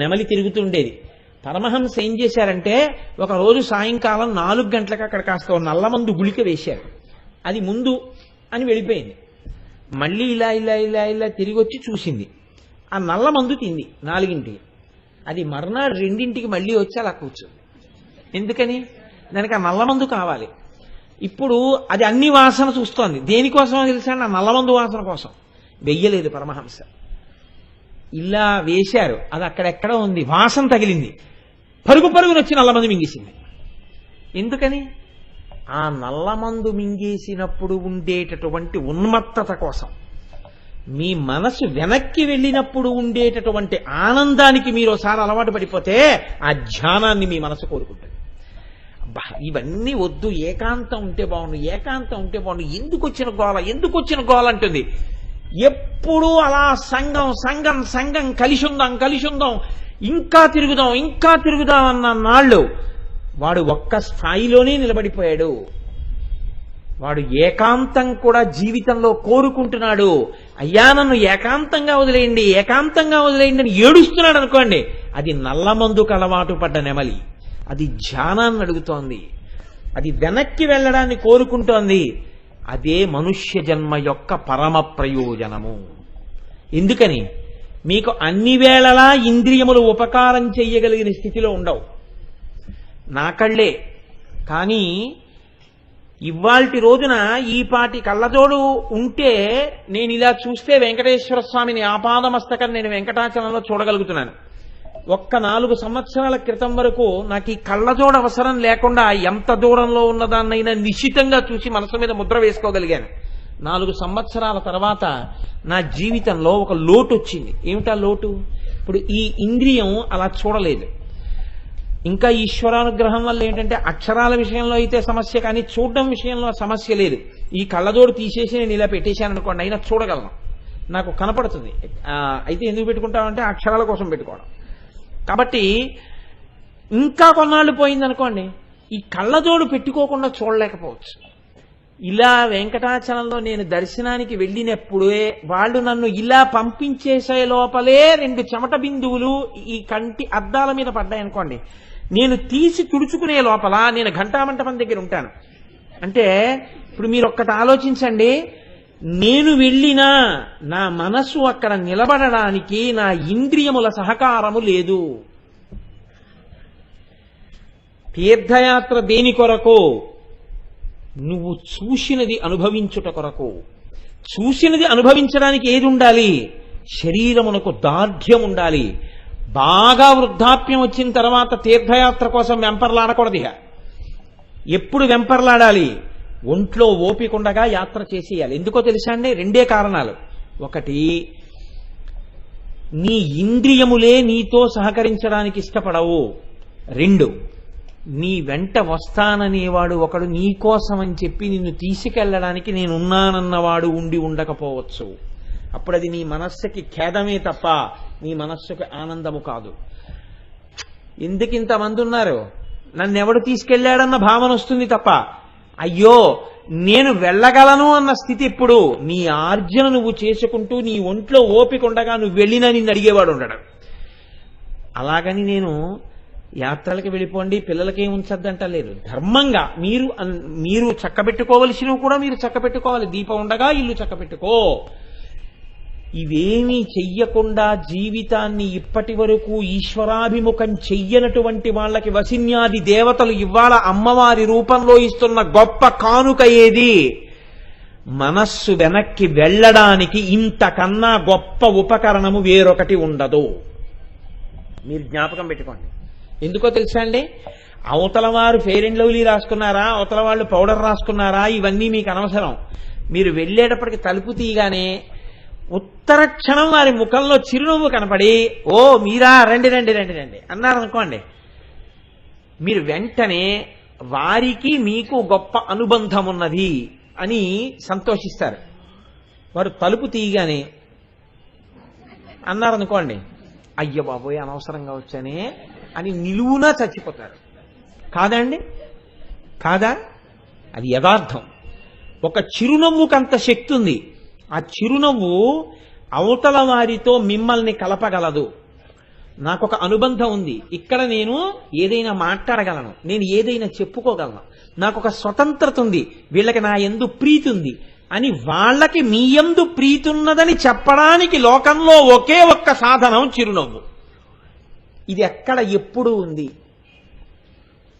నెమలి తిరుగుతుండేది. పరమహంస ఏం చేశారంటే ఒకరోజు సాయంకాలం 4 గంటలకు అక్కడ కాస్త నల్లమందు గుళిక వేశారు. అది ముందు అని వెళ్ళిపోయింది. మళ్ళీ ఇలా ఇలా ఇలా ఇలా తిరిగి వచ్చి చూసింది. ఆ నల్లమందు తింది 4ంటికి. అది మర్నాడు 2ంటికి మళ్ళీ వచ్చి అలా కూర్చుంది. ఎందుకని? దానికి ఆ నల్లమందు కావాలి. ఇప్పుడు అది అన్ని వాసన చూస్తోంది. దేనికోసమో తెలుసా? ఆ నల్లమందు వాసన కోసం. వెయ్యలేదు పరమహంస. ఇలా వేశారు, అది అక్కడెక్కడ ఉంది, వాసన తగిలింది, పరుగు పరుగును వచ్చి నల్లమందు మింగేసింది. ఎందుకని? ఆ నల్లమందు మింగేసినప్పుడు ఉండేటటువంటి ఉన్మత్తత కోసం, మీ మనసు వెనక్కి వెళ్ళినప్పుడు ఉండేటటువంటి ఆనందానికి మీరు ఒకసారి అలవాటు పడిపోతే ఆ ధ్యానాన్ని మీ మనసు కోరుకుంటుంది. ఇవన్నీ వద్దు, ఏకాంతం ఉంటే బాగుండు, ఏకాంతం ఉంటే బాగుండు, ఎందుకు వచ్చిన గోల అంటుంది. ఎప్పుడూ అలా సంఘం సంఘం సంఘం కలిసి ఉందాం, ఇంకా తిరుగుదాం అన్న నాళ్ళు వాడు ఒక్క స్థాయిలోనే నిలబడిపోయాడు. వాడు ఏకాంతం కూడా జీవితంలో కోరుకుంటున్నాడు. అయ్యా నన్ను ఏకాంతంగా వదిలేయండి అని ఏడుస్తున్నాడు అనుకోండి, అది నల్లమందుకు అలవాటు పడ్డ నెమలి. అది ధ్యానాన్ని అడుగుతోంది, అది వెనక్కి వెళ్ళడాన్ని కోరుకుంటోంది. అదే మనుష్య జన్మ యొక్క పరమ ప్రయోజనము. ఎందుకని? మీకు అన్ని వేళలా ఇంద్రియములు ఉపకారం చెయ్యగలిగిన స్థితిలో ఉండవు. నా కళ్ళే కానీ ఇవాల్టి రోజున ఈ పాటి కళ్ళజోడు ఉంటే నేను ఇలా చూస్తే వెంకటేశ్వర స్వామిని ఆపాదమస్తకం నేను వెంకటాచలంలో చూడగలుగుతున్నాను. ఒక్క 4 సంవత్సరాల క్రితం వరకు నాకు ఈ కళ్ళజోడు అవసరం లేకుండా ఎంత దూరంలో ఉన్నదాన్నైనా నిశ్చితంగా చూసి మనసు మీద ముద్ర వేసుకోగలిగాను. 4 సంవత్సరాల తర్వాత నా జీవితంలో ఒక లోటు వచ్చింది. ఏమిటా లోటు? ఇప్పుడు ఈ ఇంద్రియం అలా చూడలేదు. ఇంకా ఈశ్వరానుగ్రహం వల్ల ఏంటంటే అక్షరాల విషయంలో అయితే సమస్య, కానీ చూడడం విషయంలో సమస్య లేదు. ఈ కళ్ళజోడు తీసేసి నేను ఇలా పెట్టేశాను అనుకోండి, అయినా చూడగలను, నాకు కనపడుతుంది. అయితే ఎందుకు పెట్టుకుంటామంటే అక్షరాల కోసం పెట్టుకోవడం. కాబట్టి ఇంకా కొన్నాళ్ళు పోయిందనుకోండి, ఈ కళ్ళజోడు పెట్టుకోకుండా చూడలేకపోవచ్చు. ఇలా వెంకటాచలంలో నేను దర్శనానికి వెళ్ళినప్పుడే వాళ్ళు నన్ను ఇలా పంపించేసే లోపలే 2 చెమట బిందువులు ఈ కంటి అద్దాల మీద పడ్డాయనుకోండి, నేను తీసి తుడుచుకునే లోపల నేను ఘంటామంటపం దగ్గర ఉంటాను. అంటే ఇప్పుడు మీరు ఒక్కటి ఆలోచించండి, నేను వెళ్ళినా నా మనసు అక్కడ నిలబడడానికి నా ఇంద్రియముల సహకారము లేదు. తీర్థయాత్ర దేని కొరకు? నువ్వు చూసినది అనుభవించుట కొరకు. చూసినది అనుభవించడానికి ఏది ఉండాలి? శరీరమునకు దార్ఢ్యం ఉండాలి. బాగా వృద్ధాప్యం వచ్చిన తర్వాత తీర్థయాత్ర కోసం వెంపర్లాడకూడదు. ఎప్పుడు వెంపర్లాడాలి? ఒంట్లో ఓపికండగా యాత్ర చేసేయాలి. ఎందుకో తెలుసా అండి? 2 కారణాలు. ఒకటి, నీ ఇంద్రియములే నీతో సహకరించడానికి ఇష్టపడవు. 2, నీ వెంట వస్తాననేవాడు ఒకడు నీకోసం అని చెప్పి నిన్ను తీసుకెళ్లడానికి నేనున్నానన్నవాడు ఉండి ఉండకపోవచ్చు. అప్పుడు అది నీ మనస్సుకి ఖేదమే తప్ప నీ మనస్సుకి ఆనందము కాదు. ఎందుకు ఇంతమంది ఉన్నారు, నన్నెవడు తీసుకెళ్లాడన్న భావన వస్తుంది తప్ప అయ్యో నేను వెళ్ళగలను అన్న స్థితి ఎప్పుడు? నీ ఆర్జన నువ్వు చేసుకుంటూ నీ ఒంట్లో ఓపిక ఉండగా నువ్వు వెళ్ళినా నిన్ను అడిగేవాడు ఉండడు. అలాగని నేను యాత్రలకి వెళ్ళిపోండి, పిల్లలకి ఏం ఉంచద్దంటలేదు. ధర్మంగా మీరు చక్కబెట్టుకోవలసినవి కూడా మీరు చక్కబెట్టుకోవాలి. దీపం ఉండగా ఇల్లు చక్కబెట్టుకో. ఇవేమీ చెయ్యకుండా జీవితాన్ని ఇప్పటి వరకు ఈశ్వరాభిముఖం చెయ్యనటువంటి వాళ్ళకి వసిన్యాది దేవతలు ఇవాళ అమ్మవారి రూపంలో ఇస్తున్న గొప్ప కానుక ఏది? మనస్సు వెనక్కి వెళ్ళడానికి ఇంతకన్నా గొప్ప ఉపకరణము వేరొకటి ఉండదు. మీరు జ్ఞాపకం పెట్టుకోండి. ఎందుకో తెలుసా అండి? అవతల వారు ఫెయిర్ అండ్ లవ్లీ రాసుకున్నారా, అవతల వాళ్ళు పౌడర్ రాసుకున్నారా, ఇవన్నీ మీకు అనవసరం. మీరు వెళ్ళేటప్పటికి తలుపు తీయగానే ఉత్తర క్షణం వారి ముఖంలో చిరునవ్వు కనపడి, ఓ మీరా, రండి రండి రండి రండి అన్నారనుకోండి, మీరు వెంటనే వారికి మీకు గొప్ప అనుబంధం ఉన్నది అని సంతోషిస్తారు. వారు తలుపు తీయగానే అన్నారనుకోండి, అయ్య బాబోయ్ అనవసరంగా వచ్చానే అని నిలువునా చచ్చిపోతారు. కాదండి? కాదా? అది యథార్థం. ఒక చిరునవ్వుకంత శక్తి ఉంది. ఆ చిరునవ్వు అవతల వారితో మిమ్మల్ని కలపగలదు. నాకు ఒక అనుబంధం ఉంది, ఇక్కడ నేను ఏదైనా మాట్లాడగలను, నేను ఏదైనా చెప్పుకోగలను, నాకు ఒక స్వతంత్రత ఉంది, వీళ్ళకి నా యందు ప్రీతి ఉంది అని వాళ్ళకి మీ యందు ప్రీతి ఉన్నదని చెప్పడానికి లోకంలో ఒకే ఒక్క సాధనం చిరునవ్వు. ఇది ఎక్కడ ఎప్పుడు ఉంది?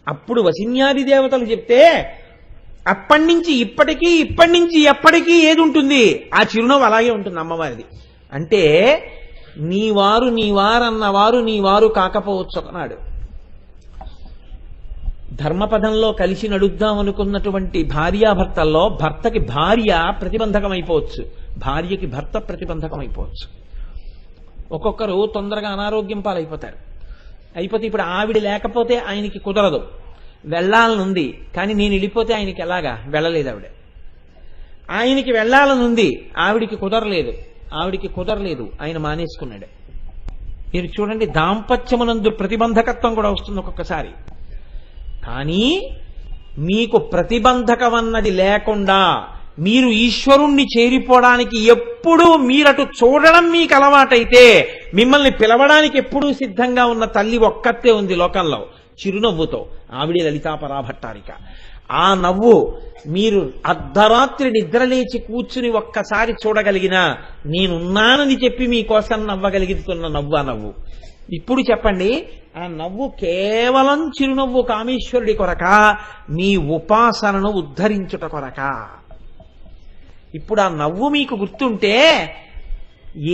అప్పుడు వసిన్యాది దేవతలు చెప్తే అప్పటి నుంచి ఇప్పటికీ, ఇప్పటి నుంచి ఎప్పటికీ ఏది ఉంటుంది? ఆ చిరునవ్వు అలాగే ఉంటుంది అమ్మవారిది. అంటే నీవారన్నవారు నీవారు కాకపోవచ్చు అన్నాడు. ధర్మపదంలో కలిసి నడుద్దాం అనుకున్నటువంటి భార్యాభర్తల్లో భర్తకి భార్య ప్రతిబంధకం అయిపోవచ్చు, భార్యకి భర్త ప్రతిబంధకం అయిపోవచ్చు. ఒక్కొక్కరు తొందరగా అనారోగ్యం పాలైపోతారు. అయిపోతే ఇప్పుడు ఆవిడ లేకపోతే ఆయనకి కుదరదు, వెళ్ళాలనుంది, కానీ నేను వెళ్ళిపోతే ఆయనకి ఎలాగా? వెళ్ళలేదు ఆవిడ. ఆయనకి వెళ్ళాలనుంది, ఆవిడికి కుదరలేదు, ఆయన మానేసుకున్నాడు. మీరు చూడండి, దాంపత్యమునందు ప్రతిబంధకత్వం కూడా వస్తుంది ఒక్కొక్కసారి. కానీ మీకు ప్రతిబంధకం అన్నది లేకుండా మీరు ఈశ్వరుణ్ణి చేరిపోవడానికి ఎప్పుడూ మీరటు చూడడం మీకు అలవాటైతే మిమ్మల్ని పిలవడానికి ఎప్పుడూ సిద్ధంగా ఉన్న తల్లి ఒక్కతే ఉంది లోకంలో, చిరునవ్వుతో. ఆవిడే లలితా పరాభట్టారిక. ఆ నవ్వు మీరు అర్ధరాత్రి నిద్రలేచి కూర్చుని ఒక్కసారి చూడగలిగినా నేనున్నానని చెప్పి మీకోసం నవ్వగలుగుతున్న నవ్వు ఆ నవ్వు. ఇప్పుడు చెప్పండి, ఆ నవ్వు కేవలం చిరునవ్వు కామేశ్వరుడి కొరక, మీ ఉపాసనను ఉద్ధరించుట కొరక. ఇప్పుడు ఆ నవ్వు మీకు గుర్తుంటే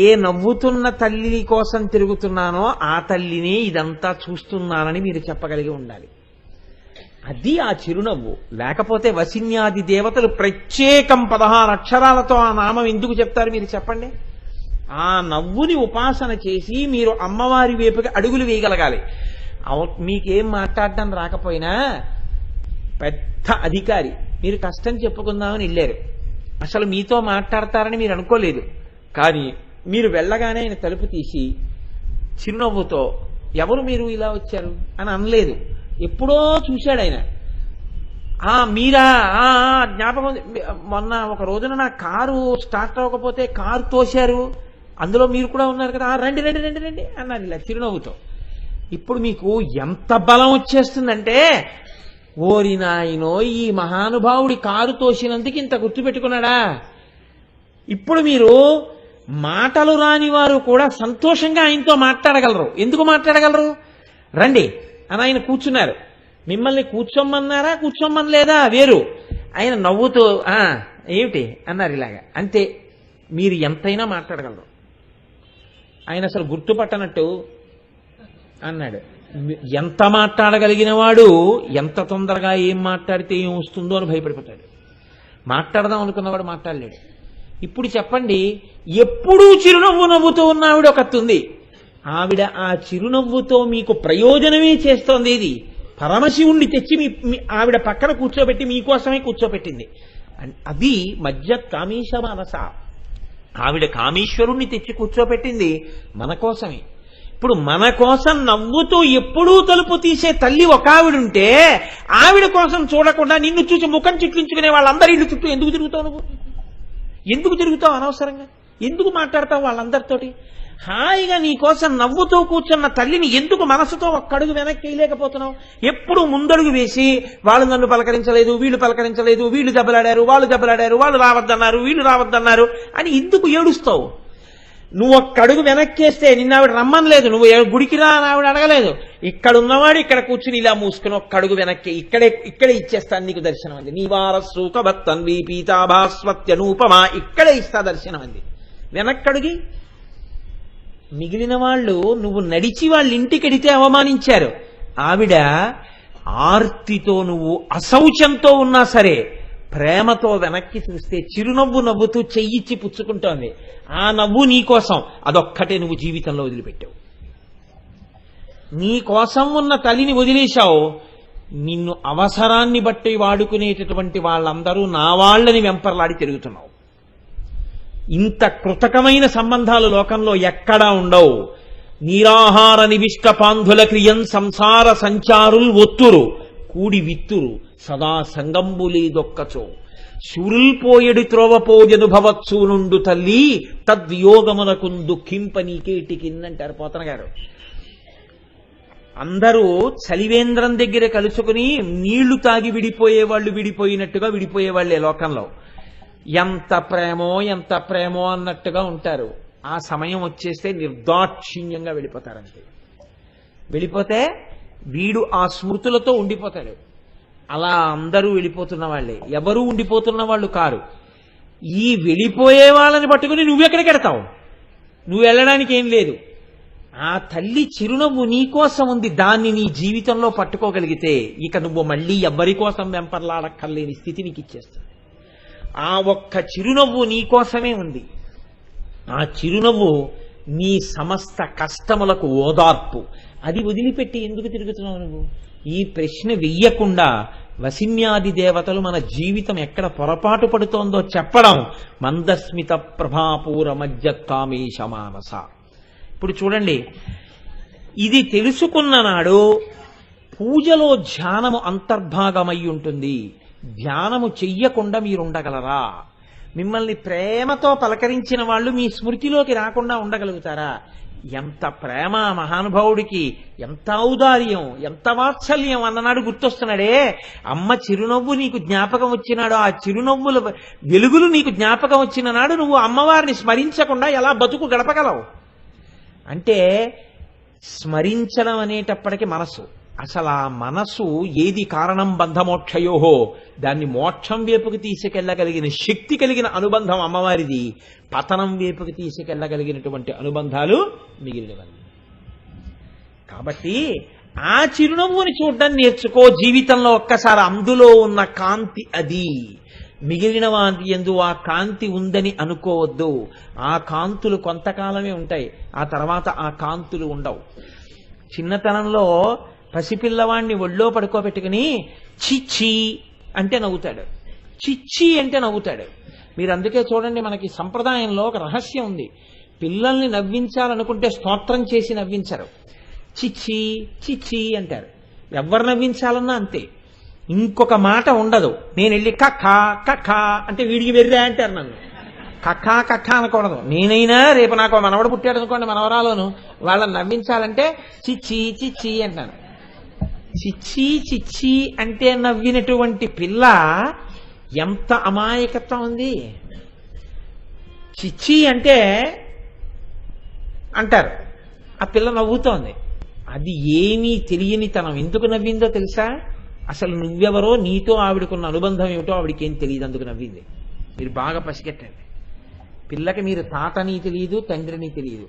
ఏ నవ్వుతున్న తల్లి కోసం తిరుగుతున్నానో ఆ తల్లిని ఇదంతా చూస్తున్నానని మీరు చెప్పగలిగి ఉండాలి. అది ఆ చిరునవ్వు. లేకపోతే వసిన్యాది దేవతలు ప్రత్యేకం 16 అక్షరాలతో ఆ నామం ఎందుకు చెప్తారు మీరు చెప్పండి? ఆ నవ్వుని ఉపాసన చేసి మీరు అమ్మవారి వైపుకి అడుగులు వేయగలగాలి. మీకేం మాట్లాడడం రాకపోయినా పెద్ద అధికారి, మీరు కష్టం చెప్పుకుందామని వెళ్ళారు, అసలు మీతో మాట్లాడతారని మీరు అనుకోలేదు, కానీ మీరు వెళ్ళగానే ఆయన తలుపు తీసి చిరునవ్వుతో ఎవరు మీరు ఇలా వచ్చారు అని అనలేదు. ఎప్పుడో చూశాడు ఆయన. మీరా జ్ఞాపకం, మొన్న ఒక రోజున నా కారు స్టార్ట్ అవ్వకపోతే కారు తోశారు, అందులో మీరు కూడా ఉన్నారు కదా, రండి రండి రండి రండి అన్నారు ఇలా చిరునవ్వుతో. ఇప్పుడు మీకు ఎంత బలం వచ్చేస్తుందంటే, ఓరి నాయనో ఈ మహానుభావుడి కారు తోసినందుకు ఇంత గుర్తుపెట్టుకున్నాడా. ఇప్పుడు మీరు మాటలు రాని వారు కూడా సంతోషంగా ఆయనతో మాట్లాడగలరు. ఎందుకు మాట్లాడగలరు? రండి అని ఆయన కూర్చున్నారు, మిమ్మల్ని కూర్చోమన్నారా కూర్చోమనలేదా వేరు, ఆయన నవ్వుతూ ఏమిటి అన్నారు ఇలాగా, అంతే. మీరు ఎంతైనా మాట్లాడగలరు. ఆయన అసలు గుర్తుపట్టనట్టు అన్నాడు. ఎంత మాట్లాడగలిగిన వాడు ఎంత తొందరగా ఏం మాట్లాడితే ఏం వస్తుందో అని భయపడిపోతాడు. మాట్లాడదాం అనుకున్నవాడు మాట్లాడలేడు. ఇప్పుడు చెప్పండి, ఎప్పుడూ చిరునవ్వు నవ్వుతూ ఉన్న ఆవిడ ఒకతుంది. ఆవిడ ఆ చిరునవ్వుతో మీకు ప్రయోజనమే చేస్తోంది. ఇది పరమశివుణ్ణి తెచ్చి ఆవిడ పక్కన కూర్చోబెట్టి మీకోసమే కూర్చోబెట్టింది. అది మధ్య కామేశ మానస. ఆవిడ కామేశ్వరుణ్ణి తెచ్చి కూర్చోబెట్టింది మన కోసమే. ఇప్పుడు మన కోసం నవ్వుతూ ఎప్పుడూ తలుపు తీసే తల్లి ఒక ఆవిడుంటే, ఆవిడ కోసం చూడకుండా నిన్ను చూసి ముఖం చిట్లించుకునే వాళ్ళందరి ఇల్లు చుట్టూ ఎందుకు తిరుగుతావు? నువ్వు ఎందుకు తిరుగుతావు అనవసరంగా? ఎందుకు మాట్లాడతావు వాళ్ళందరితోటి? హాయిగా నీ కోసం నవ్వుతూ కూర్చున్న తల్లిని ఎందుకు మనసుతో ఒక్కడుగు వెనక్కి వేయలేకపోతున్నావు? ఎప్పుడు ముందడుగు వేసి వాళ్ళు నన్ను పలకరించలేదు, వీళ్ళు పలకరించలేదు, వీళ్ళు దెబ్బలాడారు, వాళ్ళు దెబ్బలాడారు, వాళ్ళు రావద్దన్నారు, వీళ్ళు రావద్దన్నారు అని ఎందుకు ఏడుస్తావు? నువ్వు ఒక్కడుగు వెనక్కేస్తే నిన్న ఆవిడ రమ్మనలేదు, నువ్వు గుడికి రా అని ఆవిడ అడగలేదు. ఇక్కడ ఉన్నవాడు ఇక్కడ కూర్చుని ఇలా మూసుకుని ఒక్కడుగు వెనక్కి ఇక్కడే ఇచ్చేస్తాను నీకు దర్శనం అంది. నీవారసూకభత్తన్వి పీతాభాస్వత్యనూపమా, ఇక్కడే ఇస్తా దర్శనం అంది. వెనక్కడుగి మిగిలిన వాళ్ళు నువ్వు నడిచి వాళ్ళ ఇంటికెడితే అవమానించారు. ఆవిడ ఆర్తితో, నువ్వు అశౌచంతో ఉన్నా సరే ప్రేమతో వెనక్కి చూస్తే చిరునవ్వు నవ్వుతూ చెయ్యిచ్చి పుచ్చుకుంటోంది. ఆ నవ్వు నీకోసం, అదొక్కటే నువ్వు జీవితంలో వదిలిపెట్టావు. నీ కోసం ఉన్న తల్లిని వదిలేశావు. నిన్ను అవసరాన్ని బట్టి వాడుకునేటటువంటి వాళ్ళందరూ నా వాళ్ళని వెంపర్లాడి తిరుగుతున్నావు. ఇంత కృతకమైన సంబంధాలు లోకంలో ఎక్కడా ఉండవు. నిరాహార నివిష్ట పాంధుల క్రియం సంసార సంచారుల్ ఒత్తురు కూడి విత్తురు సదా సంగంబులేదొక్కచో శూరుల్పోయడి త్రోవపోజనుభవత్సూ నుండు తల్లి తద్వియోగమునకు దుఃఖింప నీకేటికిందంటారు పోతన గారు. అందరూ చలివేంద్రం దగ్గర కలుసుకుని నీళ్లు తాగి విడిపోయేవాళ్ళు విడిపోయినట్టుగా విడిపోయేవాళ్ళే లోకంలో. ఎంత ప్రేమో అన్నట్టుగా ఉంటారు. ఆ సమయం వచ్చేస్తే నిర్దాక్షిణ్యంగా వెళ్ళిపోతారంతే. వెళ్ళిపోతే వీడు ఆ స్మృతులతో ఉండిపోతాడు. అలా అందరూ వెళ్ళిపోతున్న వాళ్ళే, ఎవరూ ఉండిపోతున్న వాళ్ళు కారు. ఈ వెళ్ళిపోయే వాళ్ళని పట్టుకుని నువ్వెక్కడికి వెడతావు? నువ్వు వెళ్ళడానికి ఏం లేదు. ఆ తల్లి చిరునవ్వు నీకోసం ఉంది. దాన్ని నీ జీవితంలో పట్టుకోగలిగితే ఇక నువ్వు మళ్ళీ ఎవ్వరి కోసం వెంపర్లాడక్కర్లేని స్థితి నీకు ఇచ్చేస్తుంది. ఆ ఒక్క చిరునవ్వు నీకోసమే ఉంది. ఆ చిరునవ్వు నీ సమస్త కష్టములకు ఓదార్పు. అది వదిలిపెట్టి ఎందుకు తిరుగుతున్నావు నువ్వు? ఈ ప్రశ్న వెయ్యకుండా వసిన్యాది దేవతలు మన జీవితం ఎక్కడ పొరపాటు పడుతోందో చెప్పడం మందస్మిత ప్రభాపూర మధ్య కామేశ మానస. ఇప్పుడు చూడండి, ఇది తెలుసుకున్న నాడు పూజలో ధ్యానము అంతర్భాగమై ఉంటుంది. ధ్యానము చెయ్యకుండా మీరుండగలరా? మిమ్మల్ని ప్రేమతో పలకరించిన వాళ్ళు మీ స్మృతిలోకి రాకుండా ఉండగలుగుతారా? ఎంత ప్రేమ మహానుభావుడికి, ఎంత ఔదార్యం, ఎంత వాత్సల్యం అన్ననాడు గుర్తొస్తున్నాడే. అమ్మ చిరునవ్వు నీకు జ్ఞాపకం వచ్చినాడు, ఆ చిరునవ్వుల వెలుగులు నీకు జ్ఞాపకం వచ్చిన నాడు నువ్వు అమ్మవారిని స్మరించకుండా ఎలా బతుకు గడపగలవు? అంటే స్మరించడం అనేటప్పటికీ మనసు, అసలు ఆ మనసు ఏది కారణం బంధమోక్షయోహో, దాన్ని మోక్షం వైపుకి తీసుకెళ్లగలిగిన శక్తి కలిగిన అనుబంధం అమ్మవారిది. పతనం వైపుకి తీసుకెళ్లగలిగినటువంటి అనుబంధాలు మిగిలినవన్నీ. కాబట్టి ఆ చిరునవ్వుని చూడడం నేర్చుకో జీవితంలో ఒక్కసారి. అందులో ఉన్న కాంతి అది. మిగిలిన వాటి యందు ఆ కాంతి ఉందని అనుకోవద్దు. ఆ కాంతులు కొంతకాలమే ఉంటాయి, ఆ తర్వాత ఆ కాంతులు ఉండవు. చిన్నతనంలో పసిపిల్లవాడిని ఒళ్ళో పడుకోబెట్టుకుని చిచ్చి అంటే నవ్వుతాడు, చిచ్చి అంటే నవ్వుతాడు. మీరు అందుకే చూడండి, మనకి సంప్రదాయంలో ఒక రహస్యం ఉంది. పిల్లల్ని నవ్వించాలనుకుంటే స్తోత్రం చేసి నవ్వించరు, చిచ్చి చిచ్చి అంటారు. ఎవరు నవ్వించాలన్నా అంతే, ఇంకొక మాట ఉండదు. నేను వెళ్ళి కక్క కక్క అంటే వీడికి వెర్రా అంటారు. నన్ను కక్క కక్క అనకూడదు. నేనైనా రేపు నాకు మనవడు పుట్టాడు అనుకోండి, మనవరాలను, వాళ్ళని నవ్వించాలంటే చిచ్చి చిచ్చి అంటాను. చిచ్చి చిచ్చి అంటే నవ్వినటువంటి పిల్ల ఎంత అమాయకత్వం ఉంది. చిచ్చి అంటే అంటారు, ఆ పిల్ల నవ్వుతోంది. అది ఏమీ తెలియని తనం. ఎందుకు నవ్విందో తెలుసా? అసలు నువ్వెవరో, నీతో ఆవిడకున్న అనుబంధం ఏమిటో ఆవిడికి ఏం తెలియదు, అందుకు నవ్వింది. మీరు బాగా పసిగట్టండి. పిల్లకి మీరు తాతని తెలియదు, తండ్రిని తెలియదు,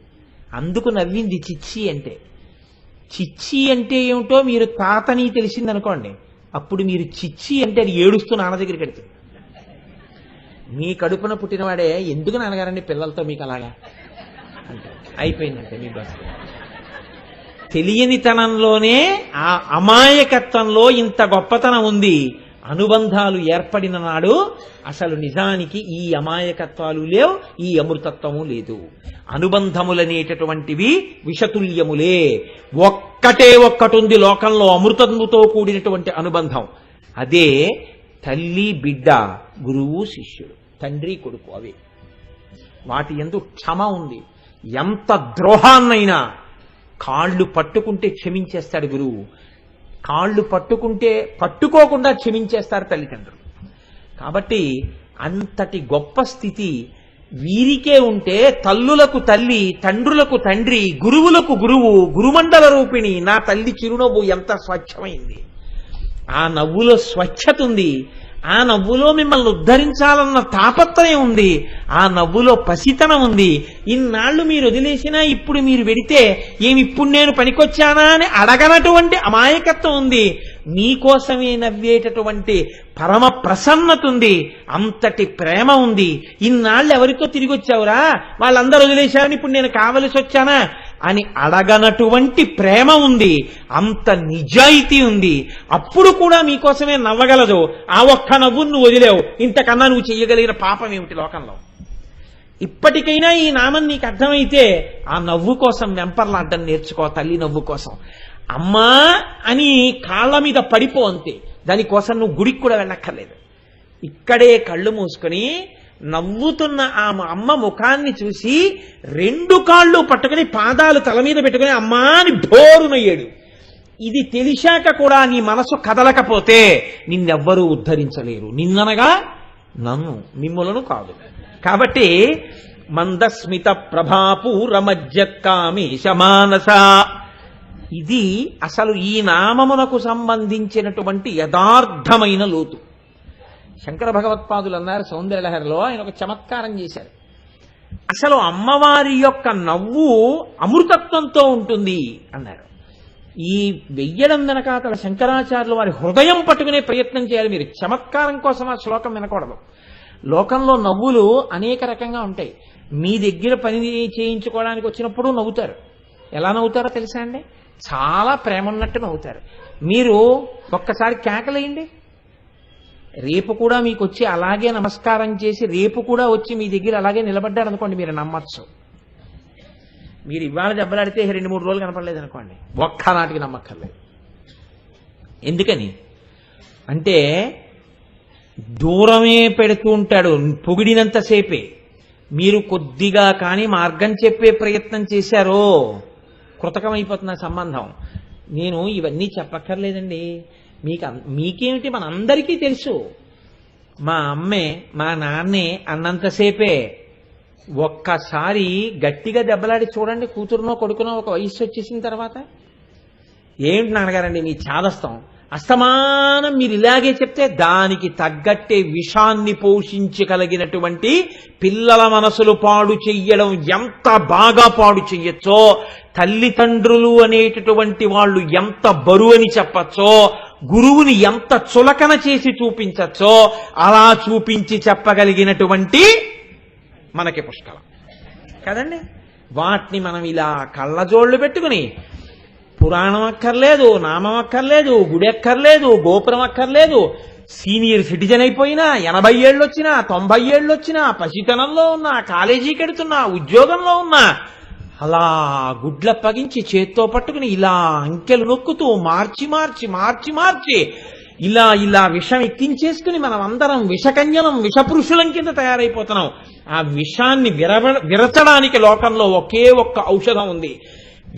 అందుకు నవ్వింది చిచ్చి అంటే. చిచ్చి అంటే ఏమిటో మీరు తాతని తెలిసిందనుకోండి, అప్పుడు మీరు చిచ్చి అంటే అది ఏడుస్తూ నాన్న దగ్గరికి వెళ్తుంది. మీ కడుపున పుట్టినవాడే ఎందుకు నాన్నగారండి పిల్లలతో మీకు అలాగా అంటే అయిపోయిందంటే మీ బస్సు. తెలియనితనంలోనే, ఆ అమాయకత్వంలో ఇంత గొప్పతనం ఉంది. అనుబంధాలు ఏర్పడిన నాడు అసలు నిజానికి ఈ అమాయకత్వాలు లేవు, ఈ అమృతత్వము లేదు. అనుబంధములనేటటువంటివి విషతుల్యములే. ఒక్కటే ఒక్కటుంది లోకంలో అమృతముతో కూడినటువంటి అనుబంధం. అదే తల్లి బిడ్డ, గురువు శిష్యుడు, తండ్రి కొడుకు. అవి వాటి యందు క్షమ ఉంది. ఎంత ద్రోహాన్నైనా కాళ్ళు పట్టుకుంటే క్షమించేస్తాడు గురువు, కాళ్ళు పట్టుకోకుండా క్షమించేస్తారు తల్లిదండ్రులు. కాబట్టి అంతటి గొప్ప స్థితి వీరికే ఉంటే తల్లులకు తల్లి, తండ్రులకు తండ్రి, గురువులకు గురువు, గురుమండల రూపిణి నా తల్లి చిరునవ్వు ఎంత స్వచ్ఛమైంది. ఆ నవ్వులో స్వచ్ఛత ఉంది. ఆ నవ్వులో మిమ్మల్ని ఉద్ధరించాలన్న తాపత్రయం ఉంది. ఆ నవ్వులో పసితనం ఉంది. ఇన్నాళ్లు మీరు వదిలేసినా ఇప్పుడు మీరు వెడితే ఇప్పుడు నేను పనికొచ్చానా అని అడగనటువంటి అమాయకత్వం ఉంది. మీకోసమే నవ్వేటటువంటి పరమ ప్రసన్నత ఉంది. అంతటి ప్రేమ ఉంది. ఇన్నాళ్ళు ఎవరితో తిరిగి వచ్చావురా, వాళ్ళందరూ వదిలేశారని ఇప్పుడు నేను కావలసి వచ్చానా అని అడగనటువంటి ప్రేమ ఉంది. అంత నిజాయితీ ఉంది. అప్పుడు కూడా మీకోసమే నవ్వగలదు. ఆ ఒక్క నవ్వును నువ్వు వదిలేవు. ఇంతకన్నా నువ్వు చెయ్యగలిగిన పాపం ఏమిటి లోకంలో? ఇప్పటికైనా ఈ నామం నీకు అర్థమైతే ఆ నవ్వు కోసం వెంపర్లాడ్డం నేర్చుకో. తల్లి నవ్వు కోసం అమ్మా అని కాళ్ళ మీద పడిపో అంతే. దానికోసం నువ్వు గుడికి కూడా వెళ్ళక్కర్లేదు. ఇక్కడే కళ్ళు మూసుకొని నవ్వుతున్న ఆ అమ్మ ముఖాన్ని చూసి 2 కాళ్ళు పట్టుకుని పాదాలు తల మీద పెట్టుకుని అమ్మా అని భోరునయ్యాడు. ఇది తెలిసాక కూడా నీ మనసు కదలకపోతే నిన్నెవ్వరూ ఉద్ధరించలేరు. నిన్ననగా నన్ను, మిమ్ములను కాదు. కాబట్టి మందస్మిత ప్రభాపూరమజ్జత్కామేశ మానస, ఇది అసలు ఈ నామమునకు సంబంధించినటువంటి యథార్థమైన లోతు. శంకర భగవత్పాదులు అన్నారు సౌందర్యలహరిలో, ఆయన ఒక చమత్కారం చేశారు. అసలు అమ్మవారి యొక్క నవ్వు అమృతత్వంతో ఉంటుంది అన్నారు. ఈ వెయ్యడం వెనకాతల శంకరాచార్యులు వారి హృదయం పట్టుకునే ప్రయత్నం చేయాలి. మీరు చమత్కారం కోసం ఆ శ్లోకం వినకూడదు. లోకంలో నవ్వులు అనేక రకంగా ఉంటాయి. మీ దగ్గర పని చేయించుకోవడానికి వచ్చినప్పుడు నవ్వుతారు. ఎలా నవ్వుతారో తెలుసా అండి? చాలా ప్రేమ ఉన్నట్టు నవ్వుతారు. మీరు ఒక్కసారి కేకలేయండి, రేపు కూడా మీకు వచ్చి అలాగే నమస్కారం చేసి రేపు కూడా వచ్చి మీ దగ్గర అలాగే నిలబడ్డారు అనుకోండి, మీరు నమ్మచ్చు. మీరు ఇవాళ దెబ్బలాడితే 2-3 రోజులు కనపడలేదు అనుకోండి, ఒక్కనాటికి నమ్మక్కర్లేదు. ఎందుకని అంటే దూరమే పెడుతూ ఉంటాడు పొగిడినంతసేపే. మీరు కొద్దిగా కానీ మార్గం చెప్పే ప్రయత్నం చేశారో కృతకమైపోతున్న సంబంధం. నేను ఇవన్నీ చెప్పక్కర్లేదండి, మీకేమిటి, మనందరికీ తెలుసు. మా అమ్మే మా నాన్నే అన్నంతసేపే. ఒక్కసారి గట్టిగా దెబ్బలాడి చూడండి, కూతురునో కొడుకునో ఒక వయస్సు వచ్చేసిన తర్వాత. ఏమిటి నాన్నగారండి మీ చాదస్తం, అస్తమానం మీరు ఇలాగే చెప్తే దానికి తగ్గట్టే విషాన్ని పోషించగలిగినటువంటి పిల్లల మనసులు పాడు చెయ్యడం ఎంత బాగా పాడు చెయ్యొచ్చో, తల్లిదండ్రులు అనేటటువంటి వాళ్ళు ఎంత బరువు అని చెప్పచ్చో, గురువుని ఎంత చులకన చేసి చూపించచ్చో అలా చూపించి చెప్పగలిగినటువంటి మనకి పుష్కలం కదండి. వాటిని మనం ఇలా కళ్ళజోళ్లు పెట్టుకుని పురాణం అక్కర్లేదు, నామం అక్కర్లేదు, గుడి అక్కర్లేదు, గోపురం అక్కర్లేదు, సీనియర్ సిటిజన్ అయిపోయినా, 80 ఏళ్ళు వచ్చినా, 90 ఏళ్ళు వచ్చినా, పసితనంలో ఉన్నా, కాలేజీకి వెడుతున్నా, ఉద్యోగంలో ఉన్నా, అలా గుడ్ల పగించి చేత్తో పట్టుకుని ఇలా అంకెలు నొక్కుతూ మార్చి మార్చి మార్చి మార్చి ఇలా ఇలా విషం ఎక్కించేసుకుని మనం అందరం విషకన్యనం విషపురుషులం కింద తయారైపోతున్నాం. ఆ విషాన్ని విరచడానికి లోకంలో ఒకే ఒక్క ఔషధం ఉంది.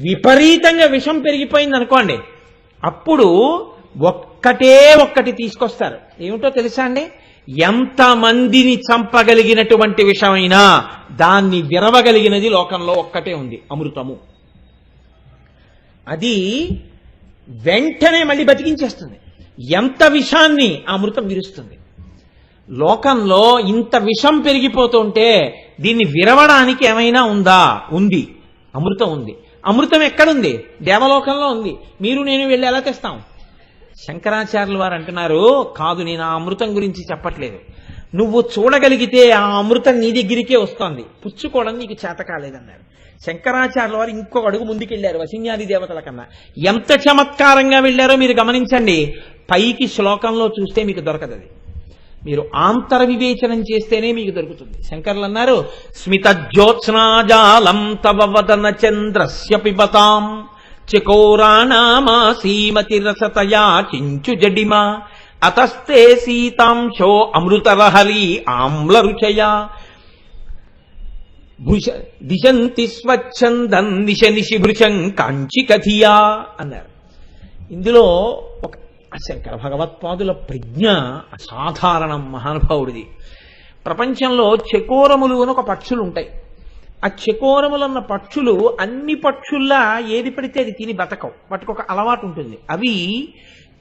విపరీతంగా విషం పెరిగిపోయింది అనుకోండి, అప్పుడు ఒక్కటి తీసుకొస్తారు. ఏమిటో తెలుసా అండి? ఎంతమందిని చంపగలిగినటువంటి విషమైనా దాన్ని విరవగలిగినది లోకంలో ఒక్కటే ఉంది, అమృతము. అది వెంటనే మళ్ళీ బతికించేస్తుంది. ఎంత విషాన్ని ఆ అమృతం విరుస్తుంది. లోకంలో ఇంత విషం పెరిగిపోతుంటే దీన్ని విరవడానికి ఏమైనా ఉందా? ఉంది, అమృతం ఉంది. అమృతం ఎక్కడుంది? దేవలోకంలో ఉంది. మీరు నేను వెళ్ళి ఎలా తెస్తాం? శంకరాచార్యులు వారు అంటున్నారు, కాదు, నేను ఆ అమృతం గురించి చెప్పట్లేదు. నువ్వు చూడగలిగితే ఆ అమృతం నీ దగ్గరికే వస్తోంది, పుచ్చుకోవడం నీకు చేత కాలేదన్నారు. శంకరాచార్యుల వారు ఇంకొక అడుగు ముందుకెళ్లారు వశిన్యాది దేవతల కన్నా. ఎంత చమత్కారంగా వెళ్ళారో మీరు గమనించండి. పైకి శ్లోకంలో చూస్తే మీకు దొరకదు, అది మీరు ఆంతర వివేచనం చేస్తేనే మీకు దొరుకుతుంది. శంకర్లు అన్నారు, స్మిత జ్యోత్స్నాజాలం తవ వదన చంద్రస్య పిబతాం చకోరాణామా సీమతి రసతయా చించు జడిమా అతస్తే సీతాంశో అమృతరహరి ఆమ్ల రుచయా దిశంతి స్వచ్ఛందం నిశ నిశి భృశం కాంచి కథియా అన్నారు. ఇందులో ఒక శంకర భగవత్పాదుల ప్రజ్ఞ అసాధారణం, మహానుభావుడిది. ప్రపంచంలో చకోరములు అని ఒక పక్షులు ఉంటాయి. ఆ చకోరములన్న పక్షులు అన్ని పక్షుల్లా ఏది పడితే అది తిని బతకవు. వాటికి ఒక అలవాటు ఉంటుంది. అవి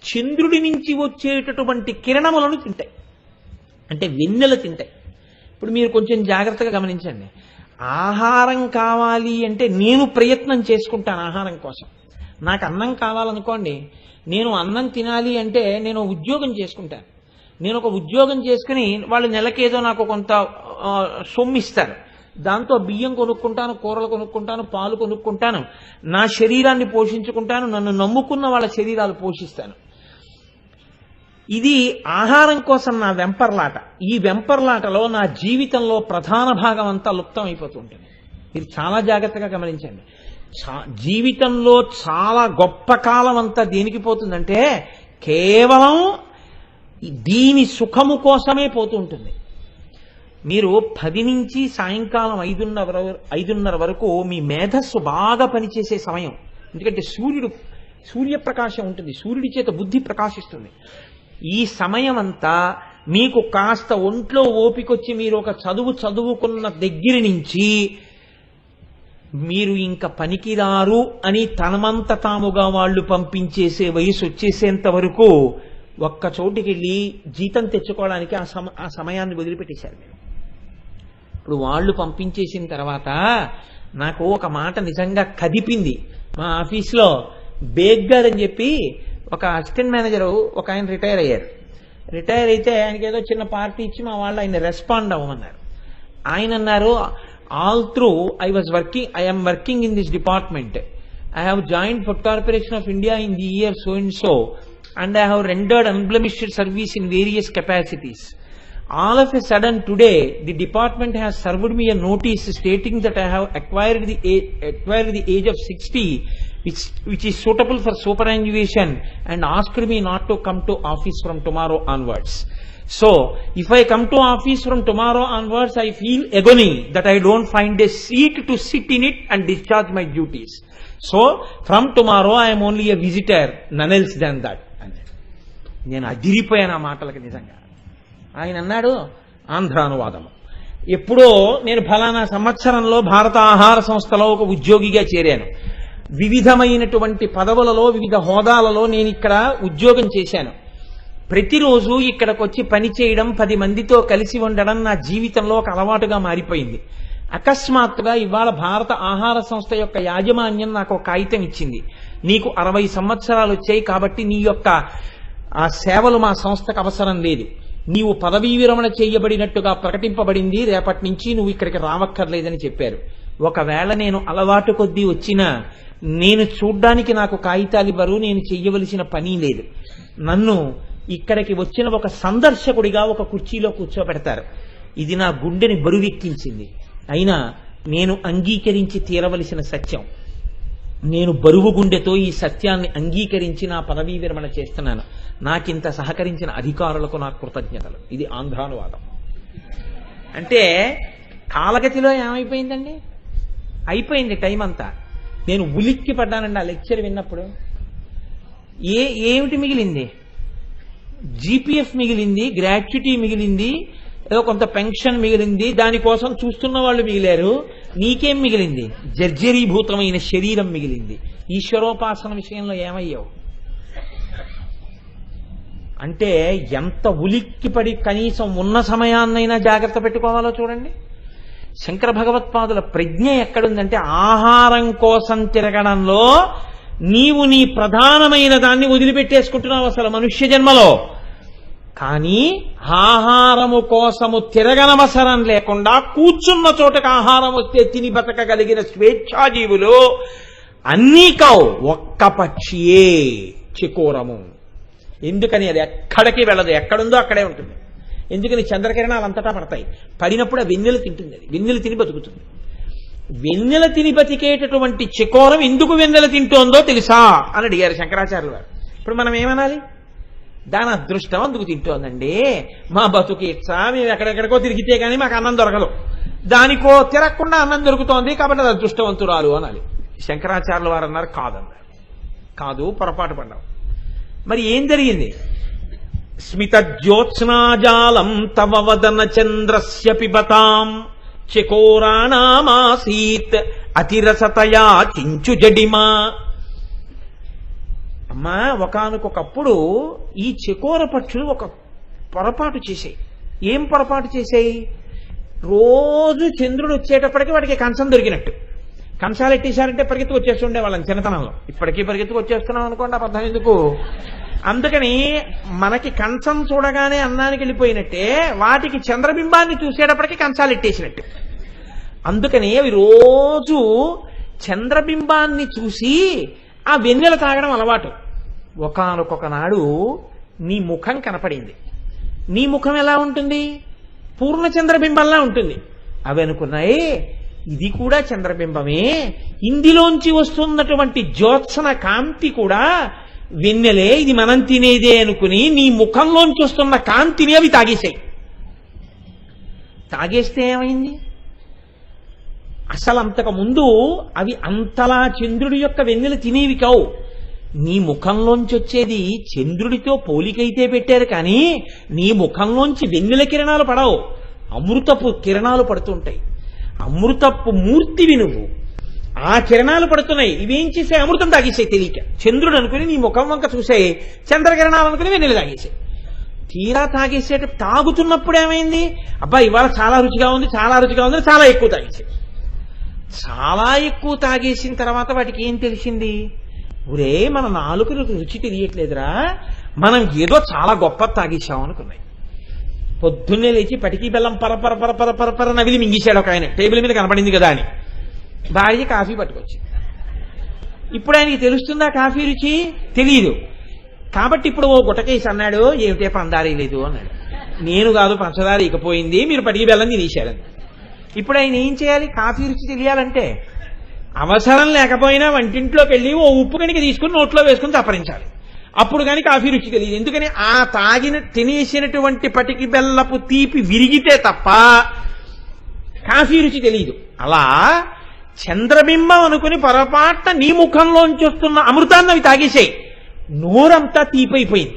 చంద్రుడి నుంచి వచ్చేటటువంటి కిరణములను తింటాయి, అంటే వెన్నెల తింటాయి. ఇప్పుడు మీరు కొంచెం జాగ్రత్తగా గమనించండి. ఆహారం కావాలి అంటే నేను ప్రయత్నం చేసుకుంటాను ఆహారం కోసం. నాకు అన్నం కావాలనుకోండి, నేను అన్నం తినాలి అంటే నేను ఉద్యోగం చేసుకుంటాను. నేను ఒక ఉద్యోగం చేసుకుని వాళ్ళు నెలకేదో నాకు కొంత సొమ్మిస్తారు. దాంతో బియ్యం కొనుక్కుంటాను, కూరలు కొనుక్కుంటాను, పాలు కొనుక్కుంటాను, నా శరీరాన్ని పోషించుకుంటాను, నన్ను నమ్ముకున్న వాళ్ళ శరీరాలు పోషిస్తాను. ఇది ఆహారం కోసం నా వెంపర్లాట. ఈ వెంపర్లాటలో నా జీవితంలో ప్రధాన భాగం అంతా లుప్తం అయిపోతూ ఉంటుంది. మీరు చాలా జాగ్రత్తగా గమనించండి. జీవితంలో చాలా గొప్ప కాలం అంతా దేనికి పోతుందంటే కేవలం దీని సుఖము కోసమే పోతూ ఉంటుంది. మీరు 10 నుంచి సాయంకాలం 5:30 వరకు మీ మేధస్సు బాగా పనిచేసే సమయం. ఎందుకంటే సూర్యప్రకాశం ఉంటుంది, సూర్యుడి చేత బుద్ధి ప్రకాశిస్తుంది. ఈ సమయం అంతా మీకు కాస్త ఒంట్లో ఓపికొచ్చి మీరు ఒక చదువుకున్న దగ్గర నుంచి మీరు ఇంకా పనికిరారు అని తనమంత తాముగా వాళ్ళు పంపించేసే వయసు వచ్చేసేంత వరకు ఒక్క చోటికి వెళ్ళి జీతం తెచ్చుకోవడానికి ఆ సమయాన్ని వదిలిపెట్టేశారు మీరు. ఇప్పుడు వాళ్ళు పంపించేసిన తర్వాత నాకు ఒక మాట నిజంగా కదిపింది. మా ఆఫీస్లో బేగ్ గారు అని చెప్పి ఒక అసిస్టెంట్ మేనేజరు ఒక ఆయన రిటైర్ అయ్యారు. రిటైర్ అయితే ఆయనకి ఏదో చిన్న పార్టీ ఇచ్చి మా వాళ్ళు ఆయన రెస్పాండ్ అవ్వమన్నారు. ఆయన అన్నారు, all through I am working in this department. I have joined Food Corporation of India in the year so and so, and I have rendered unblemished service in various capacities. All of a sudden today, the department has served me a notice stating that I have acquired the age of 60, which is suitable for superannuation, and asked me not to come to office from tomorrow onwards. So, if I come to office from tomorrow onwards, I feel agony that I don't find a seat to sit in it and discharge my duties. So, from tomorrow I am only a visitor, none else than that. నేను అదిరిపోయాను ఆ మాటలకి నిజంగా. ఆయన అన్నాడు, ఆంధ్రానువాదము, ఎప్పుడో నేను ఫలానా సంవత్సరంలో భారత ఆహార సంస్థలో ఒక ఉద్యోగిగా చేరాను. వివిధమైనటువంటి పదవులలో వివిధ హోదాలలో నేను ఇక్కడ ఉద్యోగం చేశాను. ప్రతిరోజు ఇక్కడికి వచ్చి పని చేయడం, 10 మందితో కలిసి ఉండడం నా జీవితంలో ఒక అలవాటుగా మారిపోయింది. అకస్మాత్తుగా ఇవాళ భారత ఆహార సంస్థ యొక్క యాజమాన్యం నాకు ఒక కాగితం ఇచ్చింది. నీకు 60 సంవత్సరాలు వచ్చాయి కాబట్టి నీ యొక్క ఆ సేవలు మా సంస్థకు అవసరం లేదు, నీవు పదవీ విరమణ చేయబడినట్టుగా ప్రకటింపబడింది, రేపటి నుంచి నువ్వు ఇక్కడికి రావక్కర్లేదని చెప్పారు. ఒకవేళ నేను అలవాటు కొద్దీ వచ్చినా నేను చూడ్డానికి నాకు కాగితాలు ఇవ్వరు, నేను చెయ్యవలసిన పని లేదు. నన్ను ఇక్కడికి వచ్చిన ఒక సందర్శకుడిగా ఒక కుర్చీలో కూర్చోబెడతారు. ఇది నా గుండెని బరువెక్కించింది. అయినా నేను అంగీకరించి తీరవలసిన సత్యం. నేను బరువు గుండెతో ఈ సత్యాన్ని అంగీకరించి నా పదవీ విరమణ చేస్తున్నాను. నాకింత సహకరించిన అధికారులకు నా కృతజ్ఞతలు. ఇది ఆంధ్రానువాదం. అంటే కాలగతిలో ఏమైపోయిందండి, అయిపోయింది టైం అంతా. నేను ఉలిక్కి పడ్డానండి ఆ లెక్చర్ విన్నప్పుడు. ఏమిటి మిగిలింది? జీపీఎఫ్ మిగిలింది, గ్రాట్యుటీ మిగిలింది, ఏదో కొంత పెన్షన్ మిగిలింది, దానికోసం చూస్తున్న వాళ్ళు మిగిలారు. నీకేం మిగిలింది? జర్జరీభూతమైన శరీరం మిగిలింది. ఈశ్వరోపాసన విషయంలో ఏమయ్యావు? అంటే ఎంత ఉలిక్కిపడి కనీసం ఉన్న సమయాన్నైనా జాగ్రత్త పెట్టుకోవాలో చూడండి. శంకర భగవత్పాదుల ప్రజ్ఞ ఎక్కడుందంటే, ఆహారం కోసం తిరగడంలో నీవు నీ ప్రధానమైన దాన్ని వదిలిపెట్టేసుకుంటున్నావు అసలు మనుష్య జన్మలో. కానీ ఆహారము కోసము తిరగనవసరం లేకుండా కూర్చున్న చోటకు ఆహారం వస్తే తిని బతకగలిగిన స్వేచ్ఛాజీవులు అన్నీ కావు, ఒక్క పక్షియే చికోరము. ఎందుకని? అది ఎక్కడికి వెళ్ళదు, ఎక్కడుందో అక్కడే ఉంటుంది. ఎందుకని? చంద్రకిరణాలు అంతటా పడతాయి, పడినప్పుడు ఆ వెన్నెలు తింటుంది, అది వెన్నెలు తిని బతుకుతుంది. వెన్నెల తిని బతికేటటువంటి చికోరం ఎందుకు వెన్నెల తింటోందో తెలుసా అని అడిగారు శంకరాచార్యులు వారు. ఇప్పుడు మనం ఏమనాలి? దాని అదృష్టం అందుకు తింటోందండి, మా బతుకు ఇచ్చా, మేము ఎక్కడెక్కడికో తిరిగితే కానీ మాకు అన్నం దొరకదు, దానికో తిరగకుండా అన్నం దొరుకుతోంది కాబట్టి అది అదృష్టవంతురాలు అనాలి. శంకరాచార్యులు వారు అన్నారు కాదన్నారు. కాదు, పొరపాటు పడ్డావు. మరి ఏం జరిగింది? స్మిత జ్యోత్స్నాజాలం తవ వదన చంద్రస్య పిబతాం చకోరాణామాసీత్ అతిరసతయా చించు జడిమా. అమ్మా, ఒకానొకప్పుడు ఈ చకోర పక్షులు ఒక పొరపాటు చేసాయి. ఏం పొరపాటు చేసాయి? రోజు చంద్రుడు వచ్చేటప్పటికి వాడికి కంచం దొరికినట్టు. కంచాలు ఎట్టేశారంటే పరిగెత్తుకు వచ్చేస్తుండే వాళ్ళని చిన్నతనంలో. ఇప్పటికీ పరిగెత్తుకు వచ్చేస్తున్నాం అనుకోండి, అబద్ధం ఎందుకు. అందుకని మనకి కంచం చూడగానే అన్నానికి వెళ్ళిపోయినట్టే వాటికి చంద్రబింబాన్ని చూసేటప్పటికి కంచాలు ఎట్టేసినట్టు. అందుకని అవి రోజు చంద్రబింబాన్ని చూసి ఆ వెన్నెల తాగడం అలవాటు. ఒకానొక నాడు నీ ముఖం కనపడింది. నీ ముఖం ఎలా ఉంటుంది? పూర్ణ చంద్రబింబంలా ఉంటుంది. అవి అనుకున్నాయి, ఇది కూడా చంద్రబింబమే, ఇందులోంచి వస్తున్నటువంటి జ్యోత్సన కాంతి కూడా వెన్నెలే, ఇది మనం తినేదే అనుకుని నీ ముఖంలోంచి వస్తున్న కాంతిని అవి తాగేశాయి. తాగేస్తే ఏమైంది? అసలు అంతకు ముందు అవి అంతలా చంద్రుడి యొక్క వెన్నెలు తినేవి కావు. నీ ముఖంలోంచి వచ్చేది చంద్రుడితో పోలికైతే పెట్టారు కానీ నీ ముఖంలోంచి వెన్నెల కిరణాలు పడవు, అమృతపు కిరణాలు పడుతుంటాయి. అమృతపు మూర్తివి నువ్వు. ఆ కిరణాలు పడుతున్నాయి, ఇవేం చేసాయి? అమృతం తాగేసాయి తెలియక. చంద్రుడు అనుకుని నీ ముఖం వంక చూసాయి, చంద్రకిరణాలు అనుకుని వెన్నెల తాగేసాయి. తీరా తాగేసేట తాగుతున్నప్పుడు ఏమైంది? అబ్బా ఇవాళ చాలా రుచిగా ఉంది, చాలా రుచిగా ఉంది, చాలా ఎక్కువ తాగేసాయి. చాలా ఎక్కువ తాగేసిన తర్వాత వాటికి ఏం తెలిసింది? ఒరే మన నాలుకలకు రుచి తెలియట్లేదురా, మనం ఏదో చాలా గొప్ప తాగేసాం అనుకున్నాయి. పొద్దున్నే లేచి పటికీ బెల్లం పరపర పరపర పరపర నవిలి మింగేశాడు ఒక ఆయన, టేబుల్ మీద కనపడింది కదా అని. భార్య కాఫీ పట్టుకొచ్చింది. ఇప్పుడు ఆయనకి తెలుస్తుందా కాఫీ రుచి? తెలియదు. కాబట్టి ఇప్పుడు ఓ గుటకేసి అన్నాడు, ఏమిటే పందారీ లేదు అన్నాడు. నేను కాదు పంచదార ఇకపోయింది, మీరు పటికీ బెల్లం తినేశారని. ఇప్పుడు ఆయన ఏం చేయాలి? కాఫీ రుచి తెలియాలంటే అవసరం లేకపోయినా వంటింట్లోకి వెళ్ళి ఓ ఉప్పు కనుక తీసుకుని నోట్లో వేసుకుని తప్పరించాలి. అప్పుడు కానీ కాఫీ రుచి తెలియదు. ఎందుకని? ఆ తినేసినటువంటి పటికి బెల్లపు తీపి విరిగితే తప్ప కాఫీ రుచి తెలియదు. అలా చంద్రబింబం అనుకుని పొరపాటున నీ ముఖంలోంచి వస్తున్న అమృతాన్ని అవి తాగేసాయి. నోరంతా తీపైపోయింది.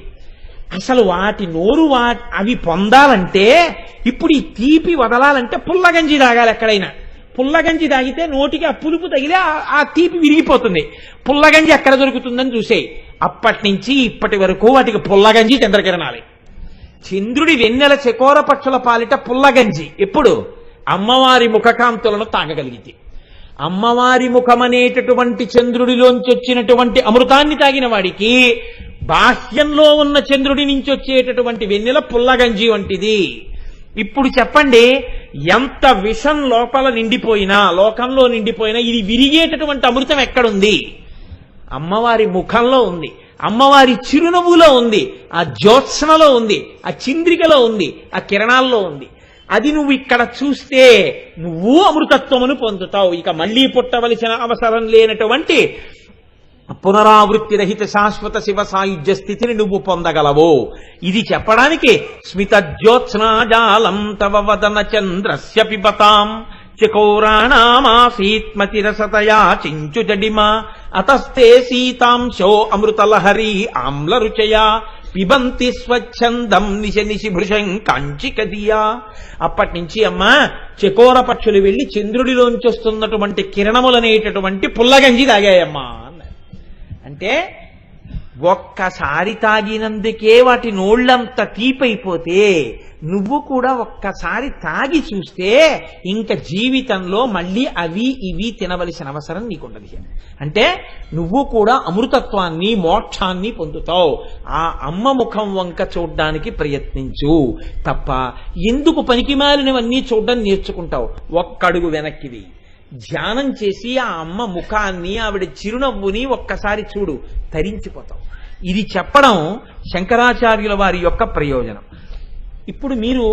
అసలు వాటి నోరు అవి పొందాలంటే ఇప్పుడు ఈ తీపి వదలాలంటే పుల్లగంజి తాగాలి. ఎక్కడైనా పుల్లగంజి తాగితే నోటికి ఆ పులుపు తగిలే ఆ తీపి విరిగిపోతుంది. పుల్లగంజి ఎక్కడ దొరుకుతుందని చూసేయి. అప్పటి నుంచి ఇప్పటి వరకు వాటికి పుల్లగంజి చంద్రకిరణాలే. చంద్రుడి వెన్నెల చకోర పక్షుల పాలిట పుల్లగంజి ఎప్పుడు? అమ్మవారి ముఖకాంతులను తాగగలిగితే. అమ్మవారి ముఖమనేటటువంటి చంద్రుడిలోంచి వచ్చినటువంటి అమృతాన్ని తాగిన వాడికి బాహ్యంలో ఉన్న చంద్రుడి నుంచి వచ్చేటటువంటి వెన్నెల పుల్లగంజి వంటిది. ఇప్పుడు చెప్పండి, ఎంత విషం లోపల నిండిపోయినా, లోకంలో నిండిపోయినా ఇది విరిగేటటువంటి అమృతం ఎక్కడుంది? అమ్మవారి ముఖంలో ఉంది, అమ్మవారి చిరునవ్వులో ఉంది, ఆ జ్యోత్సనలో ఉంది, ఆ చింద్రికలో ఉంది, ఆ కిరణాల్లో ఉంది. అది నువ్వు ఇక్కడ చూస్తే నువ్వు అమృతత్వమును పొందుతావు. ఇక మళ్లీ పుట్టవలసిన అవసరం లేనటువంటి పునరావృత్తి రహిత శాశ్వత శివ సాయుధ్య స్థితిని నువ్వు పొందగలవు. ఇది చెప్పడానికి స్మితజ్యోత్స్నాజాలం తవ వదన చంద్రస్య పిబతాం చకోరాణామాసీత్మతిరసతయా చించు జడిమా అతస్తే సీతాంశో అమృతలహరీ ఆమ్ల రుచయా పిబంతి స్వచ్ఛందం నిశ నిశి భృశం కాంచికదియా. అప్పటి నుంచి అమ్మా చకోర పక్షులు వెళ్లి చంద్రుడిలోంచి వస్తున్నటువంటి కిరణములనేటటువంటి పుల్లగంజి తాగాయమ్మా అన్నారు. అంటే ఒక్కసారి తాగినందుకే వాటి నోళ్లంత తీపైపోతే నువ్వు కూడా ఒక్కసారి తాగి చూస్తే ఇంక జీవితంలో మళ్ళీ అవి ఇవి తినవలసిన అవసరం నీకుండదు. అంటే నువ్వు కూడా అమృతత్వాన్ని మోక్షాన్ని పొందుతావు. ఆ అమ్మ ముఖం వంక చూడ్డానికి ప్రయత్నించు తప్ప ఎందుకు పనికిమాలినవన్నీ చూడడం నేర్చుకుంటావు? ఒక్కడుగు వెనక్కిది ధ్యానం చేసి ఆ అమ్మ ముఖాన్ని, ఆవిడ చిరునవ్వుని ఒక్కసారి చూడు, తరించిపోతావు. ఇది చెప్పడం శంకరాచార్యుల వారి యొక్క ప్రయోజనం. ఇప్పుడు మీరు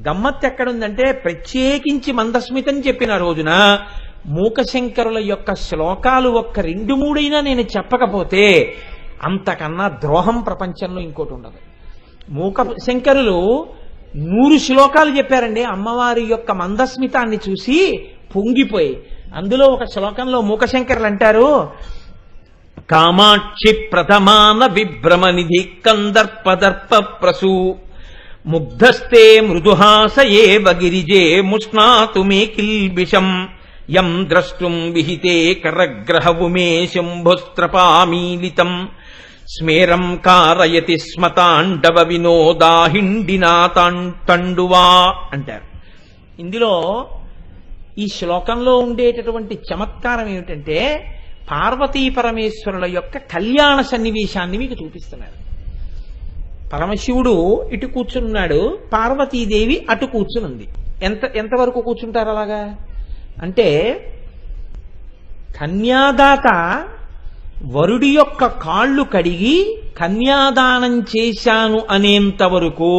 గమ్మత్తు ఎక్కడుందంటే, ప్రత్యేకించి మందస్మితం చెప్పిన రోజున మూకశంకరుల యొక్క శ్లోకాలు ఒక్క 2-3 నేను చెప్పకపోతే అంతకన్నా ద్రోహం ప్రపంచంలో ఇంకోటి ఉండదు. మూకశంకరులు 100 శ్లోకాలు చెప్పారండి అమ్మవారి యొక్క మందస్మితాన్ని చూసి పొంగిపోయి. అందులో ఒక శ్లోకంలో మూకశంకరులు అంటారు, కామాక్షి ప్రథమాన విభ్రమనిధి కందర్పదర్ప ప్రసూ ముగ్ధస్తే మృదుహాసయే వగిరిజే ముష్ణాతు మే కిల్బిషం యం ద్రష్టుం విహితే కరగ్రహవుమే శంభుస్త్రపామీలితం స్మేరం కారయతి స్మతాండవ వినోదాహిండినా తండువా అంటారు. ఇందులో ఈ శ్లోకంలో ఉండేటటువంటి చమత్కారం ఏమిటంటే, పార్వతీ పరమేశ్వరుల యొక్క కళ్యాణ సన్నివేశాన్ని మీకు చూపిస్తున్నారు. పరమశివుడు ఇటు కూర్చున్నాడు, పార్వతీదేవి అటు కూర్చునుంది. ఎంతవరకు కూర్చుంటారు అలాగా అంటే, కన్యాదాత వరుడి యొక్క కాళ్ళు కడిగి కన్యాదానం చేశాను అనేంత వరకు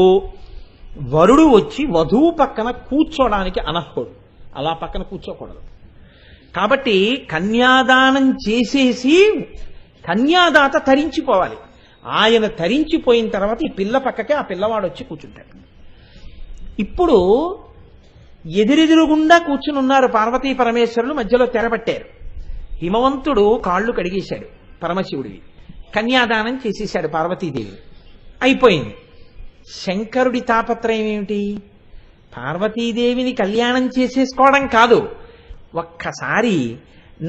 వరుడు వచ్చి వధువు పక్కన కూర్చోడానికి అనర్హుడు. అలా పక్కన కూర్చోకూడదు. కాబట్టి కన్యాదానం చేసేసి కన్యాదాత తరించిపోవాలి. ఆయన తరించిపోయిన తర్వాత ఈ పిల్ల పక్కకే ఆ పిల్లవాడు వచ్చి కూర్చుంటాడు. ఇప్పుడు ఎదురెదురుగుండా కూర్చుని ఉన్నారు పార్వతీ పరమేశ్వరులు, మధ్యలో తెరపట్టారు. హిమవంతుడు కాళ్ళు కడిగేశాడు పరమశివుడివి. కన్యాదానం చేసేశాడు పార్వతీదేవి. అయిపోయింది. శంకరుడి తాపత్రయం ఏమిటి? పార్వతీదేవిని కళ్యాణం చేసేసుకోవడం కాదు, ఒక్కసారి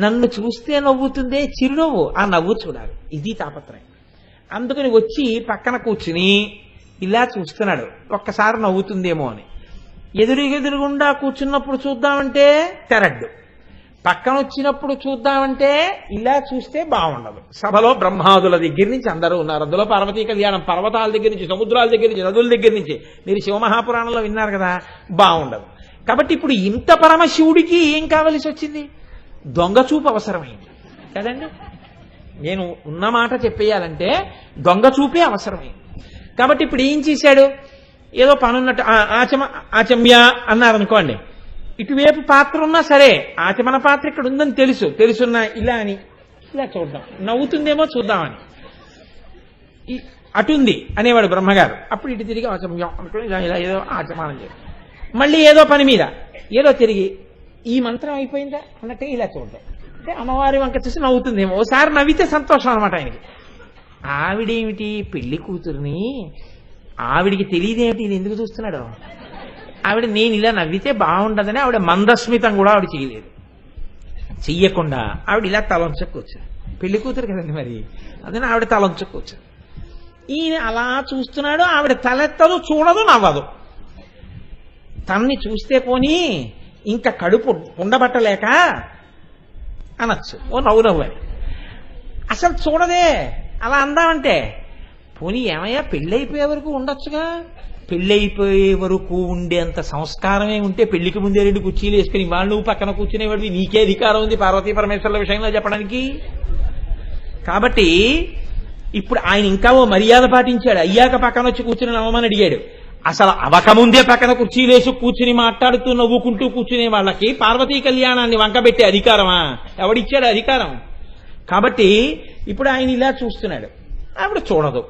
నన్ను చూస్తే నవ్వుతుందే చిరునవ్వు, ఆ నవ్వు చూడాలి, ఇది తాపత్రయం. అందుకని వచ్చి పక్కన కూర్చుని ఇలా చూస్తున్నాడు, ఒక్కసారి నవ్వుతుందేమో అని. ఎదురుగుండా కూర్చున్నప్పుడు చూద్దామంటే తెరడ్డు, పక్కన వచ్చినప్పుడు చూద్దామంటే ఇలా చూస్తే బాగుండదు. సభలో బ్రహ్మాదుల దగ్గర నుంచి అందరూ ఉన్నారు, అందులో పార్వతీ కళ్యాణం, పర్వతాల దగ్గర నుంచి, సముద్రాల దగ్గర నుంచి, నదుల దగ్గర నుంచి, మీరు శివమహాపురాణంలో విన్నారు కదా, బాగుండదు. కాబట్టి ఇప్పుడు ఇంత పరమశివుడికి ఏం కావలసి వచ్చింది? దొంగచూపు అవసరమైంది కదండి. నేను ఉన్న మాట చెప్పేయాలంటే దొంగచూపే అవసరమైంది. కాబట్టి ఇప్పుడు ఏం చేశాడు? ఏదో పనున్నట్టు ఆచమ్య అన్నారనుకోండి, ఇటువైపు పాత్ర ఉన్నా సరే ఆచమన పాత్ర ఇక్కడ ఉందని తెలుసున్నా ఇలా అని ఇలా చూద్దాం, నవ్వుతుందేమో చూద్దామని అటుంది అనేవాడు బ్రహ్మగారు. అప్పుడు ఇటు తిరిగి ఆచమ్యం అనుకుని ఇలా ఏదో ఆచమానం చేయాలి. మళ్ళీ ఏదో పని మీద ఏదో తిరిగి ఈ మంత్రం అయిపోయిందా అన్నట్టే ఇలా చూద్దాం, అంటే అమ్మవారి వంక చూసి నవ్వుతుందేమో. ఓసారి నవ్వితే సంతోషం అనమాట ఆయనకి. ఆవిడేమిటి పెళ్లి కూతురుని, ఆవిడికి తెలియదేమిటి ఇది ఎందుకు చూస్తున్నాడు? ఆవిడ నేను ఇలా నవ్వితే బాగుండదని ఆవిడ మందస్మితం కూడా ఆవిడ చేయలేదు. చెయ్యకుండా ఆవిడ ఇలా తలంచకొచ్చారు, పెళ్లి కూతురు కదండి మరి, అందుకని ఆవిడ తలంచకొచ్చారు. ఈయన అలా చూస్తున్నాడు, ఆవిడ తలెత్తదు, చూడదు, నవ్వదు. తన్ని చూస్తే పోనీ ఇంకా కడుపు ఉండబట్టలేక అనొచ్చు, ఓ నవ్వని. అసలు చూడదే, అలా అందామంటే పోనీ ఏమయ్యా పెళ్ళైపోయే వరకు ఉండొచ్చుగా. పెళ్ళైపోయే వరకు ఉండేంత సంస్కారమే ఉంటే పెళ్లికి ముందే 2 కుర్చీలు వేసుకుని వాళ్ళు నువ్వు పక్కన కూర్చునేవాడివి, నీకే అధికారం ఉంది పార్వతీ పరమేశ్వరుల విషయంలో చెప్పడానికి. కాబట్టి ఇప్పుడు ఆయన ఇంకా ఓ మర్యాద పాటించాడు. అయ్యాక పక్కన వచ్చి కూర్చుని నవ్వమని అడిగాడు. అసలు అవకముందే పక్కన కుర్చీలేసి కూర్చుని మాట్లాడుతూ నవ్వుకుంటూ కూర్చునే వాళ్ళకి పార్వతీ కళ్యాణాన్ని వంకబెట్టే అధికారమా? ఎవడిచ్చాడు అధికారం? కాబట్టి ఇప్పుడు ఆయన ఇలా చూస్తున్నాడు, ఆవిడ చూడదు.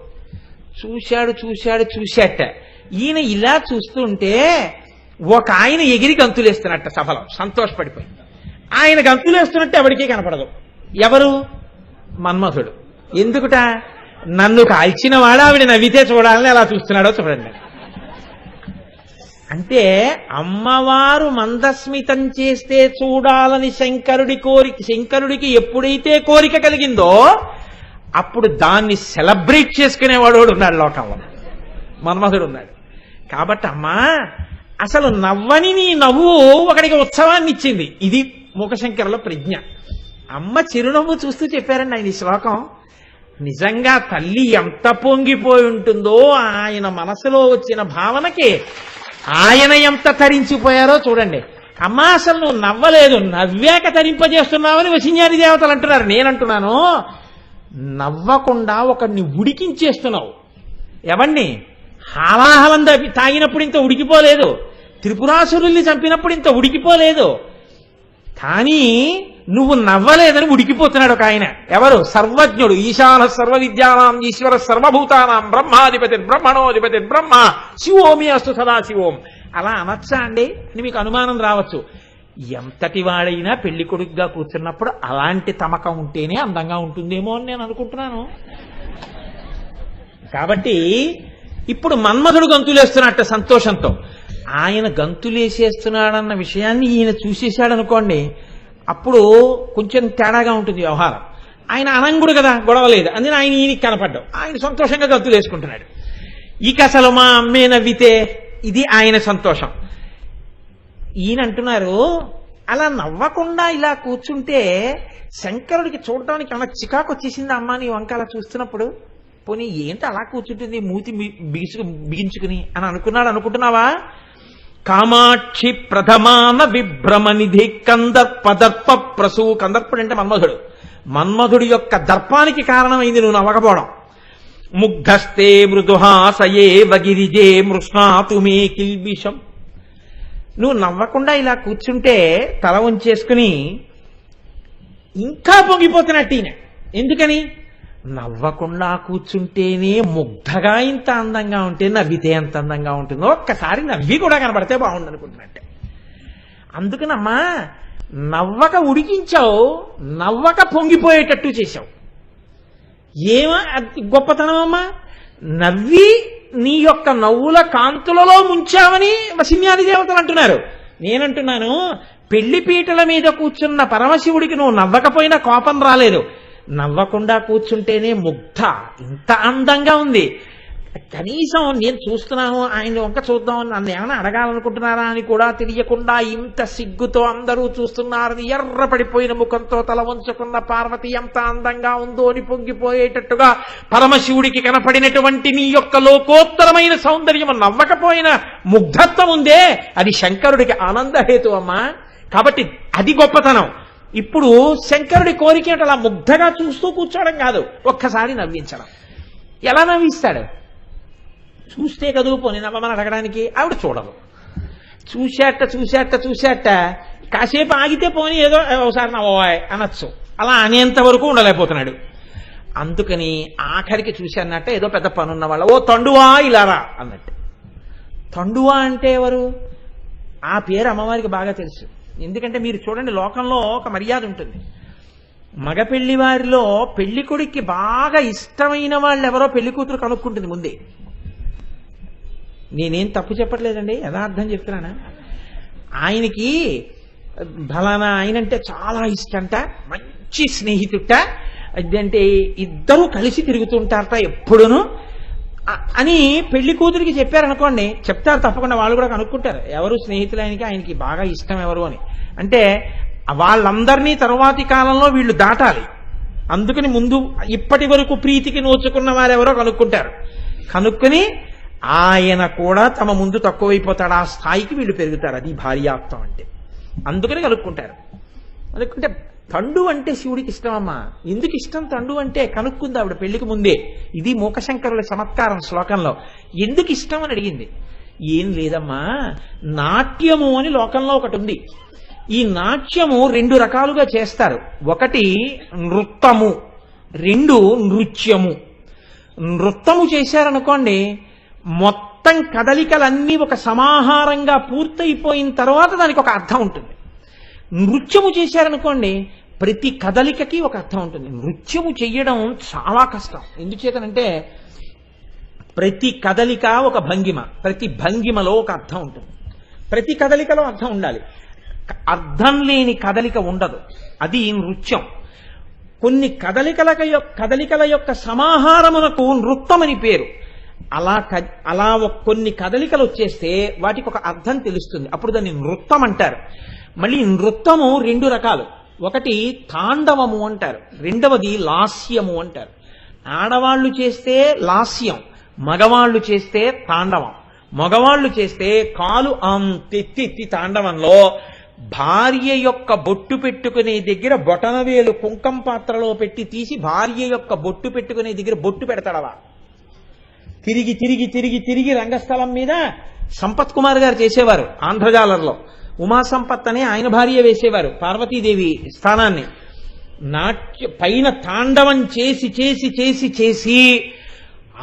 చూశాట. ఈయన ఇలా చూస్తుంటే ఒక ఆయన ఎగిరి గంతులేస్తున్నట్ట సభలో, సంతోషపడిపోయి. ఆయన గంతులేస్తున్నట్టు ఎవరికీ కనపడదు. ఎవరు? మన్మథుడు. ఎందుకుట? నన్ను కాల్చిన వాడు ఆవిడ నవ్వితే చూడాలని అలా చూస్తున్నాడో చూడండి. అంటే అమ్మవారు మందస్మితం చేస్తే చూడాలని శంకరుడికి ఎప్పుడైతే కోరిక కలిగిందో అప్పుడు దాన్ని సెలబ్రేట్ చేసుకునేవాడు ఉన్నాడు లోకంలో, మన్మథుడు ఉన్నాడు. కాబట్టి అమ్మా అసలు నవ్వని నీ నవ్వు ఒకడికి ఉత్సవాన్ని ఇచ్చింది. ఇది మూకశంకరుల ప్రజ్ఞ. అమ్మ చిరునవ్వు చూస్తూ చెప్పారండి ఆయన ఈ శ్లోకం. నిజంగా తల్లి ఎంత పొంగిపోయి ఉంటుందో ఆయన మనసులో వచ్చిన భావనకి ఆయన ఎంత తరించిపోయారో చూడండి. అమ్మా అసలు నువ్వు నవ్వలేదు, నవ్వాక తరింపజేస్తున్నావని వశిన్యాది దేవతలు అంటున్నారు. నేనంటున్నాను నవ్వకుండా ఒకడిని ఉడికించేస్తున్నావు. ఎవణ్ణి? హాలాహలం తాగినప్పుడు ఇంత ఉడికిపోలేదు, త్రిపురాసురుల్ని చంపినప్పుడు ఇంత ఉడికిపోలేదు, కానీ నువ్వు నవ్వలేదని ఉడికిపోతున్నాడు ఒక ఆయన. ఎవరు? సర్వజ్ఞుడు, ఈశాన సర్వ విద్యానాం ఈశ్వర సర్వభూతానాం బ్రహ్మాధిపతి బ్రహ్మణోధిపతి బ్రహ్మ శివోమి అస్తు సదాశివోం. అలా అనొచ్చా అండి అని మీకు అనుమానం రావచ్చు. ఎంతటి వాడైనా పెళ్లి కొడుకుగా కూర్చున్నప్పుడు అలాంటి తమకం ఉంటేనే అందంగా ఉంటుందేమో అని నేను అనుకుంటున్నాను. కాబట్టి ఇప్పుడు మన్మథుడు గంతులేస్తున్నట్ట సంతోషంతో. ఆయన గంతులేసేస్తున్నాడన్న విషయాన్ని ఈయన చూసేశాడనుకోండి, అప్పుడు కొంచెం తేడాగా ఉంటుంది వ్యవహారం. ఆయన అనంగుడు కదా, గొడవలేదు, అందుకని ఆయన ఈయనకి కనపడ్డాం, ఆయన సంతోషంగా గంతులేసుకుంటున్నాడు. ఇక అసలు మా అమ్మే నవ్వితే ఇది ఆయన సంతోషం. ఈయన అంటున్నారు అలా నవ్వకుండా ఇలా కూర్చుంటే శంకరుడికి చూడటానికి అలా చికాకు వచ్చేసింది అమ్మ నీ వంక అలా చూస్తున్నప్పుడు. పోనీ ఏంటి అలా కూర్చుంటుంది మూతి బిగించుకుని అని అనుకుంటున్నావా? కామాక్షి ప్రథమాన విభ్రమనిధి కందర్పదర్ప ప్రసూ. కందర్పుడు అంటే మన్మధుడు. మన్మధుడి యొక్క దర్పానికి కారణమైంది నువ్వు నవ్వకపోవడం. ముగ్ధస్తే మృదుహాసయే వగిరిజే మృష్ణాతు మే కిల్బిషం. నువ్వు నవ్వకుండా ఇలా కూర్చుంటే తల ఉంచేసుకుని ఇంకా పొంగిపోతున్నట్టు ఈయన. ఎందుకని? నవ్వకుండా కూర్చుంటేనే ముగ్ధగా ఇంత అందంగా ఉంటే నవ్వితే ఎంత అందంగా ఉంటుందో ఒక్కసారి నవ్వి కూడా కనబడితే బాగుండు అనుకుంటున్నట్టే. అందుకనమ్మా నవ్వక ఉడికించావు, నవ్వక పొంగిపోయేటట్టు చేశావు. ఏమో గొప్పతనం అమ్మా, నవ్వి నీ యొక్క నవ్వుల కాంతులలో ముంచామని వసిన్యాది దేవతలు అంటున్నారు. నేనంటున్నాను, పెళ్లి పీటల మీద కూర్చున్న పరమశివుడికి నువ్వు నవ్వకపోయినా కోపం రాలేదు, నవ్వకుండా కూర్చుంటేనే ముగ్ధ ఇంత అందంగా ఉంది. కనీసం నేను చూస్తున్నాను, ఆయన వంక చూద్దాం, నన్ను ఏమైనా అడగాలనుకుంటున్నారా అని కూడా తెలియకుండా ఇంత సిగ్గుతో అందరూ చూస్తున్నారని ఎర్రపడిపోయిన ముఖంతో తల వంచుకున్న పార్వతి ఎంత అందంగా ఉందో అని పొంగిపోయేటట్టుగా పరమశివుడికి కనపడినటువంటి నీ యొక్క లోకోత్తరమైన సౌందర్యం నవ్వకపోయిన ముగ్ధత్వం ఉందే, అది శంకరుడికి ఆనందహేతు అమ్మా. కాబట్టి అది గొప్పతనం. ఇప్పుడు శంకరుడి కోరిక అలా ముగ్ధగా చూస్తూ కూర్చోవడం కాదు, ఒక్కసారి నవ్వించడం. ఎలా నవ్విస్తాడు? చూస్తే కదువు పోనీ నవ్వమని అడగడానికి ఆవిడ చూడదు. చూశాట కాసేపు ఆగితే పోనీ ఏదో ఒకసారి నవ్వాయ్ అనొచ్చు, అలా అనేంత వరకు ఉండలేకపోతున్నాడు. అందుకని ఆఖరికి చూశానట్ట ఏదో పెద్ద పనున్న వాళ్ళ, ఓ తండువా ఇలారా అన్నట్టు. తండువా అంటే ఎవరు? ఆ పేరు అమ్మవారికి బాగా తెలుసు. ఎందుకంటే మీరు చూడండి, లోకంలో ఒక మర్యాద ఉంటుంది. మగ పెళ్లి వారిలో పెళ్లి కొడుక్కి బాగా ఇష్టమైన వాళ్ళు ఎవరో పెళ్లి కూతురు కనుక్కుంటుంది ముందే. నేనేం తప్పు చెప్పట్లేదండి, యథార్థం చెప్తున్నానా. ఆయనకి ఫలానా ఆయనంటే చాలా ఇష్టంట, మంచి స్నేహితుట, అదంటే ఇద్దరూ కలిసి తిరుగుతుంటారట ఎప్పుడును అని పెళ్లి కూతురికి చెప్పారనుకోండి, చెప్తారు తప్పకుండా, వాళ్ళు కూడా కనుక్కుంటారు ఎవరు స్నేహితులు ఆయనకి బాగా ఇష్టం ఎవరు అని. అంటే వాళ్ళందరినీ తరువాతి కాలంలో వీళ్ళు దాటాలి. అందుకని ముందు ఇప్పటి వరకు ప్రీతికి నోచుకున్న వారెవరో కనుక్కుంటారు. కనుక్కుని ఆయన కూడా తమ ముందు తక్కువైపోతాడు, ఆ స్థాయికి వీళ్ళు పెరుగుతారు. అది భార్యాత్వం అంటే. అందుకని కనుక్కుంటారు. కనుక్కుంటే తండు అంటే శివుడికి ఇష్టం అమ్మా. ఎందుకు ఇష్టం తండు అంటే కనుక్కుంది ఆవిడ పెళ్లికి ముందే. ఇది మూకశంకరుల చమత్కారం శ్లోకంలో. ఎందుకు ఇష్టం అని అడిగింది. ఏం లేదమ్మా, నాట్యము అని లోకంలో ఒకటి ఉంది. ఈ నాట్యము 2 రకాలుగా చేస్తారు. ఒకటి నృత్తము, 2 నృత్యము. నృత్తము చేశారనుకోండి, మొత్తం కదలికలన్నీ ఒక సమాహారంగా పూర్తయిపోయిన తర్వాత దానికి ఒక అర్థం ఉంటుంది. నృత్యము చేశారనుకోండి, ప్రతి కదలికకి ఒక అర్థం ఉంటుంది. నృత్యము చెయ్యడం చాలా కష్టం. ఎందుచేతనంటే ప్రతి కదలిక ఒక భంగిమ, ప్రతి భంగిమలో ఒక అర్థం ఉంటుంది. ప్రతి కదలికలో అర్థం ఉండాలి. అర్థం లేని కదలిక ఉండదు. అది నృత్యం. కొన్ని కదలికల యొక్క సమాహారమునకు నృత్తమని పేరు. అలా కొన్ని కదలికలు వచ్చేస్తే వాటికి ఒక అర్థం తెలుస్తుంది, అప్పుడు దాన్ని నృత్తం అంటారు. మళ్ళీ నృత్తము 2 రకాలు. ఒకటి తాండవము అంటారు, రెండవది లాస్యము అంటారు. ఆడవాళ్లు చేస్తే లాస్యం, మగవాళ్లు చేస్తే తాండవం. మగవాళ్లు చేస్తే కాలు అంతెత్తి తాండవంలో భార్య యొక్క బొట్టు పెట్టుకునే దగ్గర బొటనవేలు కుంకం పాత్రలో పెట్టి తీసి భార్య యొక్క బొట్టు పెట్టుకునే దగ్గర బొట్టు పెడతాడవా. తిరిగి తిరిగి తిరిగి తిరిగి రంగస్థలం మీద సంపత్ కుమార్ గారు చేసేవారు ఆంధ్రజాలర్లో. ఉమా సంపత్ అని ఆయన భార్య వేసేవారు పార్వతీదేవి స్థానాన్ని. పైన తాండవం చేసి చేసి చేసి చేసి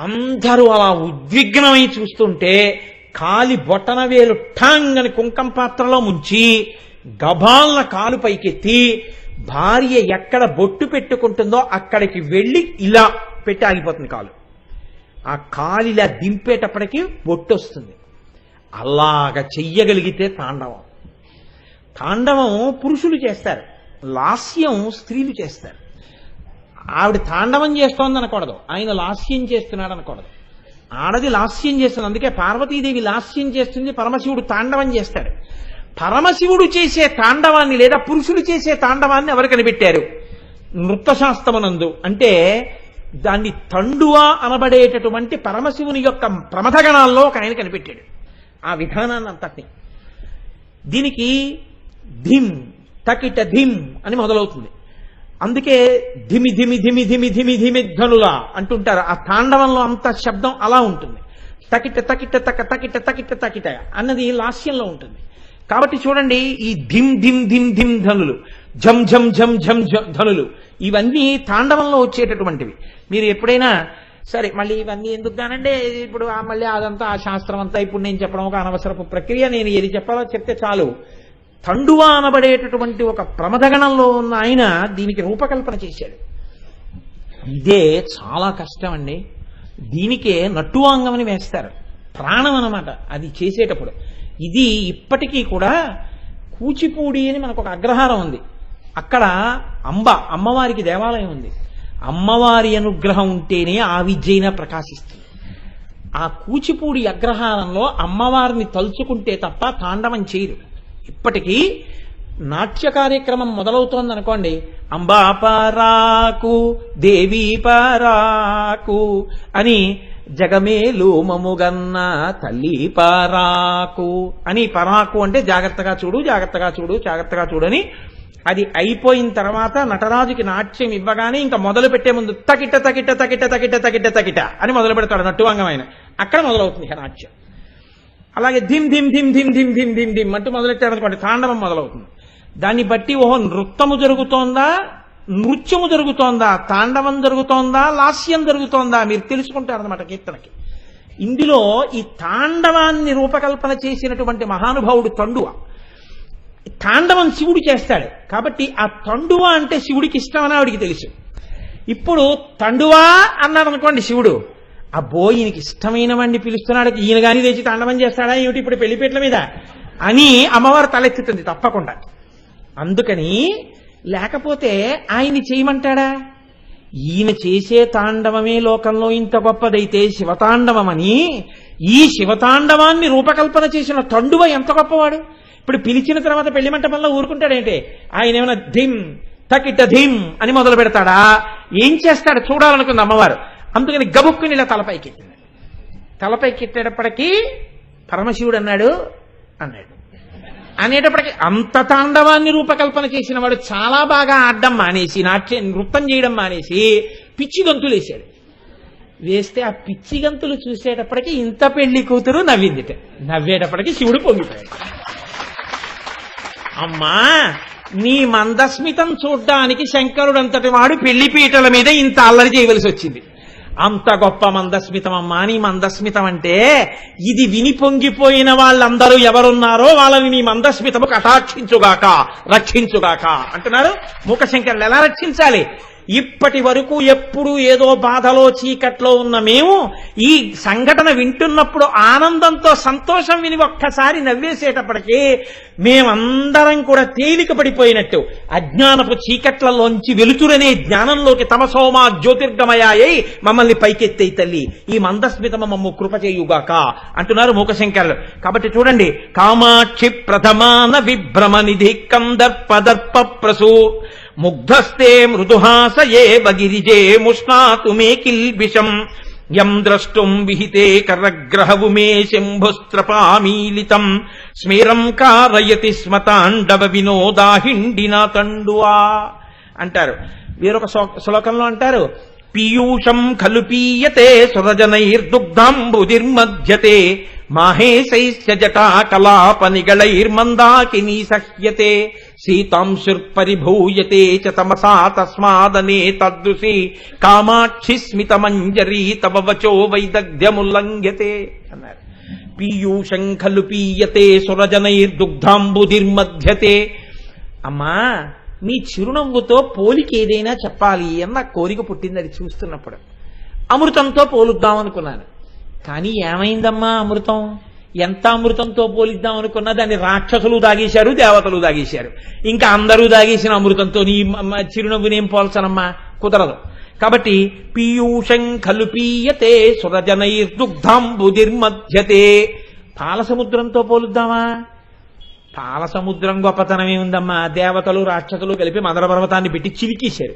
అందరూ అలా ఉద్విగ్నమై చూస్తుంటే కాలి బొటనవేలు ఠాంగ్ అని కుంకం పాత్రలో ముంచి గబాల్న కాలు పైకెత్తి భార్య ఎక్కడ బొట్టు పెట్టుకుంటుందో అక్కడికి వెళ్ళి ఇలా పెట్టి ఆగిపోతుంది కాలు. ఆ కాలిలా దింపేటప్పటికి బొట్టు వస్తుంది. అలాగ చెయ్యగలిగితే తాండవం. తాండవం పురుషులు చేస్తారు, లాస్యం స్త్రీలు చేస్తారు. ఆవిడ తాండవం చేస్తోంది అనకూడదు, ఆయన లాస్యం చేస్తున్నాడు అనకూడదు. ఆడది లాస్యం చేస్తుంది. అందుకే పార్వతీదేవి లాస్యం చేస్తుంది, పరమశివుడు తాండవం చేస్తాడు. పరమశివుడు చేసే తాండవాన్ని లేదా పురుషులు చేసే తాండవాన్ని ఎవరు కనిపెట్టారు? నృత్తశాస్త్రమునందు. అంటే దాన్ని తండువా అనబడేటటువంటి పరమశివుని యొక్క ప్రమథగణాల్లో ఒక ఆయన కనిపెట్టాడు ఆ విధానాన్ని అంతటిని. దీనికి ధిమ్ తకిట ధిమ్ అని మొదలవుతుంది. అందుకే ధిమి ధిమి ధిమి ధిమి ధిమి ధిమి ధనులా అంటుంటారు. ఆ తాండవంలో అంత శబ్దం అలా ఉంటుంది. తకిట తకిట తక తకిట తకిట తకిట అన్నది లాస్యంలో ఉంటుంది. కాబట్టి చూడండి, ఈ ధిమ్ ధిమ్ ధిమ్ ధిమ్ ధనులు, ఝం ఝం ఝం ఝం ధనులు, ఇవన్నీ తాండవంలో వచ్చేటటువంటివి. మీరు ఎప్పుడైనా సరే మళ్ళీ ఇవన్నీ ఎందుకు కానండి, ఇప్పుడు మళ్ళీ అదంతా ఆ శాస్త్రం అంతా ఇప్పుడు నేను చెప్పడం ఒక అనవసరపు ప్రక్రియ. నేను ఏది చెప్పాలో చెప్తే చాలు. తండువా అనబడేటటువంటి ఒక ప్రమథగణంలో ఉన్న ఆయన దీనికి రూపకల్పన చేశాడు. ఇదే చాలా కష్టం అండి. దీనికే నట్టువాంగం అని వేస్తారు, ప్రాణం అన్నమాట అది చేసేటప్పుడు. ఇది ఇప్పటికీ కూడా కూచిపూడి అని మనకు ఒక అగ్రహారం ఉంది. అక్కడ అమ్మవారికి దేవాలయం ఉంది. అమ్మవారి అనుగ్రహం ఉంటేనే ఆ విద్యైనా ప్రకాశిస్తుంది. ఆ కూచిపూడి అగ్రహారంలో అమ్మవారిని తలుచుకుంటే తప్ప తాండవం చేయరు. ఇప్పటికీ నాట్య కార్యక్రమం మొదలవుతోందనుకోండి, అంబా పరాకు దేవీ పరాకు అని, జగమేలు మముగన్న తల్లి పరాకు అని, పరాకు అంటే జాగ్రత్తగా చూడు జాగ్రత్తగా చూడు జాగ్రత్తగా చూడని. అది అయిపోయిన తర్వాత నటరాజుకి నాట్యం ఇవ్వగానే ఇంకా మొదలు పెట్టే ముందు తకిట తకిట తకిట తకిట తకిట తకిట అని మొదలు పెడతాడు నట్టువాంగమైన. అక్కడ మొదలవుతుంది నాట్యం. అలాగే ధిమ్ ధిమ్ ధిమ్ ధిమ్ ధిమ్ ధిమ్ ధిమ్ ధిమ్ అంటూ మొదలెట్టారనుకోండి, తాండవం మొదలవుతుంది. దాన్ని బట్టి ఓహో నృత్తము జరుగుతోందా, నృత్యము జరుగుతోందా, తాండవం జరుగుతోందా, లాస్యం జరుగుతోందా మీరు తెలుసుకుంటారన్నమాట కీర్తనకి. ఇందులో ఈ తాండవాన్ని రూపకల్పన చేసినటువంటి మహానుభావుడు తండువ. తాండవం శివుడు చేస్తాడు కాబట్టి ఆ తండువ అంటే శివుడికి ఇష్టమని ఆవిడికి తెలుసు. ఇప్పుడు తండువా అన్నాడు అనుకోండి శివుడు, అబ్బో ఈయనకి ఇష్టమైన వాడిని పిలుస్తున్నాడు, ఈయన గాని తెచ్చి తాండవం చేస్తాడా ఏమిటి ఇప్పుడు పెళ్లిపేట్ల మీద అని అమ్మవారు తలెత్తుతుంది తప్పకుండా. అందుకని లేకపోతే ఆయన్ని చేయమంటాడా? ఈయన చేసే తాండవమే లోకంలో ఇంత గొప్పదైతే శివతాండవమని, ఈ శివతాండవాన్ని రూపకల్పన చేసిన తండువ ఎంత గొప్పవాడు. ఇప్పుడు పిలిచిన తర్వాత పెళ్లి మంటపంలో ఊరుకుంటాడేంటి? ఆయన ఏమైనా ధిమ్ తకిట ధిమ్ అని మొదలు పెడతాడా? ఏం చేస్తాడు చూడాలనుకుంది అమ్మవారు. అందుకని గబుక్కుని ఇలా తలపైకెత్తింది. తలపైకెట్టేటప్పటికీ పరమశివుడు అన్నాడు అనేటప్పటికీ అంత తాండవాన్ని రూపకల్పన చేసిన వాడు చాలా బాగా ఆడడం మానేసి, నృత్యం చేయడం మానేసి పిచ్చి గంతులు వేశాడు. వేస్తే ఆ పిచ్చి గంతులు చూసేటప్పటికీ ఇంత పెళ్లి కూతురు నవ్విందిట. నవ్వేటప్పటికీ శివుడు పొంగిపోయాడు. అమ్మా నీ మందస్మితం చూడ్డానికి శంకరుడంతటి వాడు పెళ్లి పీటల మీద ఇంత అల్లరి చేయవలసి వచ్చింది. అంత గొప్ప మందస్మితం అమ్మా నీ మందస్మితం అంటే, ఇది విని పొంగిపోయిన వాళ్ళందరూ ఎవరున్నారో వాళ్ళని నీ మందస్మితము కటాక్షించుగాక రక్షించుగాక అంటున్నారు మూకశంకరులు. ఎలా రక్షించాలి? ఇప్పటి వరకు ఎప్పుడు ఏదో బాధలో చీకట్లో ఉన్న మేము ఈ సంఘటన వింటున్నప్పుడు ఆనందంతో సంతోషం విని ఒక్కసారి నవ్వేసేటప్పటికీ మేమందరం కూడా తేలిక పడిపోయినట్టు అజ్ఞానపు చీకట్లలోంచి వెలుతురనే జ్ఞానంలోకి తమసోమా జ్యోతిర్గమయాయై మమ్మల్ని పైకెత్తే తల్లి ఈ మందస్మితమ మమ్ము కృప చేయుగాక అంటున్నారు మూకశంకరులు. కాబట్టి చూడండి, కామాక్షి ప్రథమాన విభ్రమ నిధి కందర్పదర్ప ప్రసూ ముగ్ధస్తే మృదుహాసయే బగిరిజే ముష్ణాతు మే కిల్బిషం యం ద్రష్టుం విహితే కరగ్రహవు మే శంభుస్త్రపామీలితం స్మేరం కారయతి స్మతాండవ వినోదాహిండినా తండువా అంటారు. వేరొక శ్లోకంలో అంటారు, పీయూషం ఖలు పీయతే సురజనైర్దుగ్ధాంబుదిర్మధ్యతే మాహేశైశ్చ జటా కలాపనిగళైర్మందాకినీ సహ్యతే సీతాంశుర్పరిభూయతే చ తమసా తస్మాదనే తదృశి కామాక్షి స్మితమంజరీ తవ వచో వైదగ్ధ్యముల్లంఘ్యతే అన్నారు. పీయూషం ఖలు పీయతే సురజనైర్దుగ్ధాంబుదిర్మధ్యతే. అమ్మా మీ చిరునవ్వుతో పోలిక ఏదైనా చెప్పాలి అన్న కోరిక పుట్టింది. అది చూస్తున్నప్పుడు అమృతంతో పోలుద్దాం అనుకున్నాను. కానీ ఏమైందమ్మా అమృతం? ఎంత అమృతంతో పోలిద్దాం అనుకున్నా దాన్ని రాక్షసులు దాగేశారు, దేవతలు దాగేశారు. ఇంకా అందరూ దాగేసిన అమృతంతో నీ చిరునవ్వునేం పోల్చనమ్మా? కుదరదు. కాబట్టి పీయూషం ఖలు పీయతే సురజనైర్దుగ్ధాంబుదిర్మధ్యతే. పాలసముద్రంతో పోలుద్దామా? పాలసముద్రం గొప్పతనమే ఉందమ్మా. దేవతలు రాక్షసులు కలిపి మందర పర్వతాన్ని పెట్టి చిలికేశారు.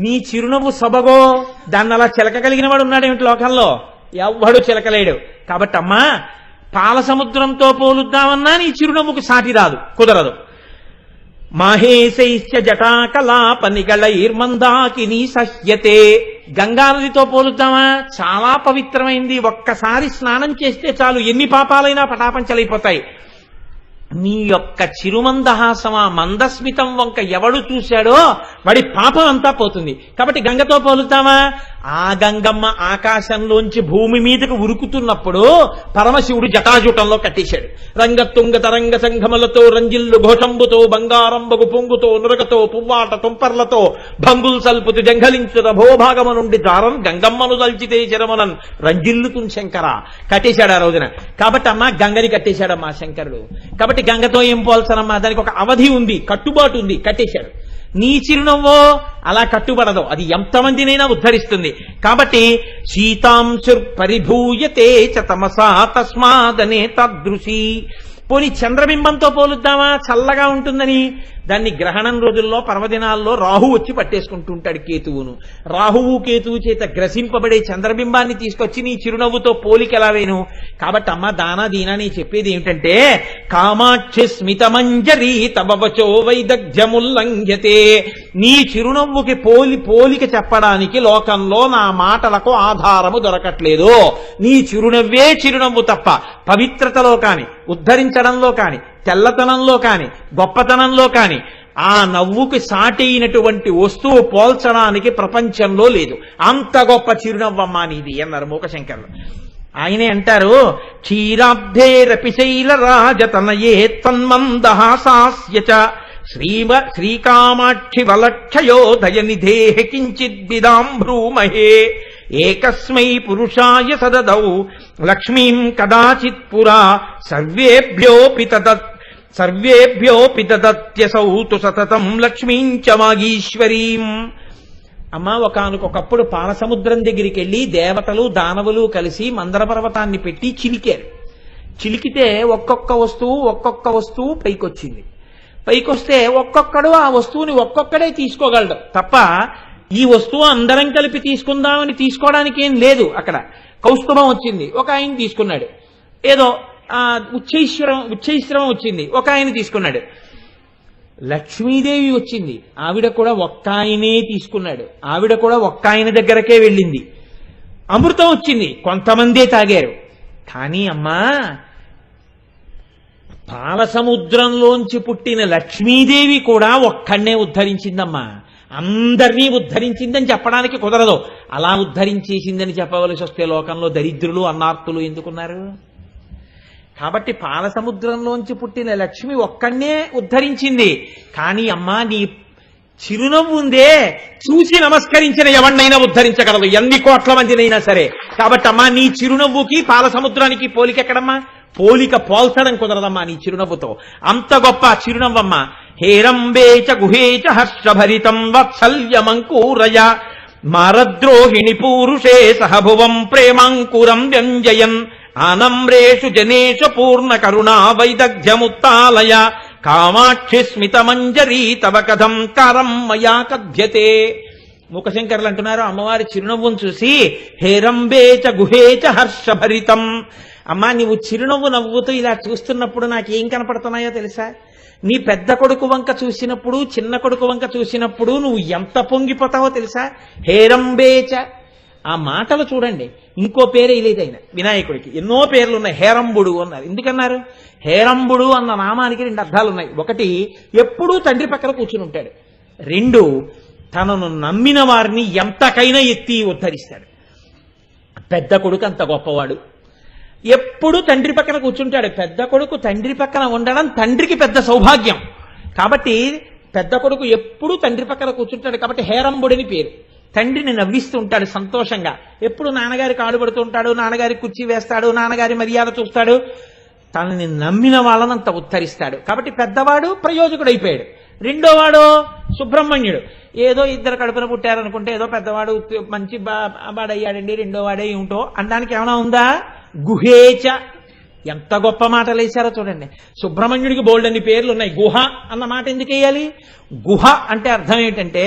నీ చిరునవ్వు సొబగో దాన్ని అలా చిలకగలిగిన వాడు ఉన్నాడేమిటి లోకంలో? ఎవ్వడు చిలకలేడు. కాబట్టి అమ్మా పాలసముద్రంతో పోలుద్దామన్నా నీ చిరునవ్వుకు సాటి రాదు, కుదరదు. మాహేశైశ్చ జటాకలాపనిగళైర్మందాకినీ సహ్యతే. గంగానదితో పోలుద్దామా? చాలా పవిత్రమైంది. ఒక్కసారి స్నానం చేస్తే చాలు ఎన్ని పాపాలైనా పటాపంచలైపోతాయి. నీ యొక్క చిరుమందహాసమా మందస్మితం వంక ఎవడు చూశాడో వాడి పాపం అంతా పోతుంది. కాబట్టి గంగతో పోలుతామా? ఆ గంగమ్మ ఆకాశంలోంచి భూమి మీదకు ఉరుకుతున్నప్పుడు పరమశివుడు జటాజూటంలో కట్టేశాడు. రంగతుంగ తరంగ సంఘములతో రంజిల్లు ఘోషంబుతో బంగారంబగు పొంగుతో నురగతో పువ్వాట తుంపర్లతో భంగుల్ సల్పుతు జంఘలించు రభోభాగము నుండి దారం గంగమ్మను దల్చితే శరమనన్ రంజిల్లుతున్ శంకర కట్టేశాడు ఆ రోజున. కాబట్టి అమ్మ గంగని కట్టేశాడమ్మా శంకరుడు. కాబట్టి గంగతో ఏం పోల్సనమ్మా? దానికి ఒక అవధి ఉంది, కట్టుబాటు ఉంది, కట్టేశాడు. నీ చిరునవ్వో అలా కట్టుబడదు, అది ఎంతమందినైనా ఉద్ధరిస్తుంది. కాబట్టి సీతాంశుర్ పరిభూయతే చ తమసా తస్మాదనే తదృశి. పోని చంద్రబింబంతో పోలుద్దామా? చల్లగా ఉంటుందని. దాన్ని గ్రహణం రోజుల్లో పర్వదినాల్లో రాహు వచ్చి పట్టేసుకుంటూ ఉంటాడు కేతువును. రాహువు కేతువు చేత గ్రసింపబడే చంద్రబింబాన్ని తీసుకొచ్చి నీ చిరునవ్వుతో పోలికెలా వేను? కాబట్టి అమ్మ దానా దీనా నీ చెప్పేది ఏమిటంటే, కామాక్షి స్మితమంజరి తబవచో వైదగ్ధ్యముల్లంఘ్యతే. నీ చిరునవ్వుకి పోలిక చెప్పడానికి లోకంలో నా మాటలకు ఆధారము దొరకట్లేదు. నీ చిరునవ్వే చిరునవ్వు తప్ప పవిత్రతలో కాని, ఉద్ధరించడంలో కాని, తెల్లతనంలో కాని, గొప్పతనంలో కాని ఆ నవ్వుకి సాటైనటువంటి వస్తువు పోల్చడానికి ప్రపంచంలో లేదు. అంత గొప్ప చిరునవ్వమ్మా నీది అన్నారు మూకశంకరులు. ఆయనే అంటారు, క్షీరాబ్ధేరపి శైలరాజతనయే తన్మందహాసాస్య చ శ్రీకామాక్షి వలక్షయో దయనిధేః కించిద్విదాంభ్రూమహే ఏకస్మై పురుషాయ సదదౌ లక్ష్మీం కదాచిత్ పురా సర్వేభ్యోపి తదత్యసౌ తు సతతం లక్ష్మీం చ మాగీశ్వరీం. అమ్మ ఒకానొకప్పుడు పాలసముద్రం దగ్గరికి వెళ్లి దేవతలు దానవులు కలిసి మందర పర్వతాన్ని పెట్టి చిలికారు. చిలికితే ఒక్కొక్క వస్తువు పైకొచ్చింది. పైకొస్తే ఒక్కొక్కడు ఆ వస్తువుని ఒక్కొక్కడే తీసుకోగలడు తప్ప ఈ వస్తువు అందరం కలిపి తీసుకుందామని తీసుకోవడానికి ఏం లేదు. అక్కడ కౌస్తుభం వచ్చింది, ఒక ఆయన తీసుకున్నాడు. ఏదో ఉచ్చైశ్రవం వచ్చింది, ఒక ఆయన తీసుకున్నాడు. లక్ష్మీదేవి వచ్చింది, ఆవిడ కూడా ఒక్క ఆయనే తీసుకున్నాడు. ఆవిడ కూడా ఒక్క ఆయన దగ్గరకే వెళ్ళింది. అమృతం వచ్చింది, కొంతమందే తాగారు. కానీ అమ్మా పాలసముద్రంలోంచి పుట్టిన లక్ష్మీదేవి కూడా ఒక్కడనే ఉద్ధరించిందమ్మా. అందరినీ ఉద్ధరించిందని చెప్పడానికి కుదరదు. అలా ఉద్ధరించేసిందని చెప్పవలసి వస్తే లోకంలో దరిద్రులు అన్నార్తులు ఎందుకున్నారు? కాబట్టి పాలసముద్రంలోంచి పుట్టిన లక్ష్మి ఒక్కడనే ఉద్ధరించింది. కానీ అమ్మా నీ చిరునవ్వు ఉందే, చూసి నమస్కరించిన ఎవరినైనా ఉద్ధరించగలదు, ఎన్ని కోట్ల మందినైనా సరే. కాబట్టి అమ్మా నీ చిరునవ్వుకి పాలసముద్రానికి పోలికెక్కడమ్మా? పోలిక పోల్చడం కుదరదమ్మా నీ చిరునవ్వుతో. అంత గొప్ప చిరునవ్వమ్మా. హేరంబేచ గుహేచ హర్షభరితం వత్సల్యమంకూరయ మారద్రోహిణి పూరుషే సహభువం ప్రేమాంకురం వ్యంజయన్ ఆనమ్రేషు జనేషు పూర్ణ కరుణా వైదగ్ధ్యముత్తాలయ కామాక్షి స్మితమంజరీ తవ కథం కారం మయా కథ్యతే. మూకశంకరులు అంటున్నారు అమ్మవారి చిరునవ్వును చూసి, హేరంబేచ గుహేచ హర్షభరితం. అమ్మా నీవు చిరునవ్వు నవ్వుతూ ఇలా చూస్తున్నప్పుడు నాకేం కనపడుతున్నాయో తెలుసా? నీ పెద్ద కొడుకు వంక చూసినప్పుడు, చిన్న కొడుకు వంక చూసినప్పుడు నువ్వు ఎంత పొంగిపోతావో తెలుసా? హేరంబేచ. ఆ మాటలు చూడండి. ఇంకో పేరే లేదైనా వినాయకుడికి ఎన్నో పేర్లు ఉన్నాయి. హేరంబుడు అన్నారు. ఎందుకన్నారు? హేరంబుడు అన్న నామానికి 2 అర్థాలు ఉన్నాయి. ఒకటి, ఎప్పుడూ తండ్రి పక్కన కూర్చుని ఉంటాడు. 2, తనను నమ్మిన వారిని ఎంతకైనా ఎత్తి ఉద్ధరిస్తాడు. పెద్ద కొడుకు అంత గొప్పవాడు, ఎప్పుడు తండ్రి పక్కన కూర్చుంటాడు. పెద్ద కొడుకు తండ్రి పక్కన ఉండడం తండ్రికి పెద్ద సౌభాగ్యం. కాబట్టి పెద్ద కొడుకు ఎప్పుడు తండ్రి పక్కన కూర్చుంటాడు. కాబట్టి హేరంబుడిని పేరు. తండ్రిని నవ్విస్తూ ఉంటాడు సంతోషంగా. ఎప్పుడు నాన్నగారికి ఆడుపడుతూ ఉంటాడు, నాన్నగారికి కుర్చీ వేస్తాడు, నాన్నగారి మర్యాద చూస్తాడు. తనని నమ్మిన వాళ్ళనంత ఉద్ధరిస్తాడు. కాబట్టి పెద్దవాడు ప్రయోజకుడైపోయాడు. రెండోవాడు సుబ్రహ్మణ్యుడు. ఏదో ఇద్దరు కడుపున పుట్టారనుకుంటే ఏదో పెద్దవాడు మంచి బాడయ్యాడండి, రెండోవాడే ఏమిటో అనడానికి ఏమైనా ఉందా? గుహేచ. ఎంత గొప్ప మాటలు వేశారో చూడండి. సుబ్రహ్మణ్యుడికి బోల్డన్ని పేర్లు ఉన్నాయి. గుహ అన్న మాట ఎందుకు వేయాలి? గుహ అంటే అర్థం ఏంటంటే,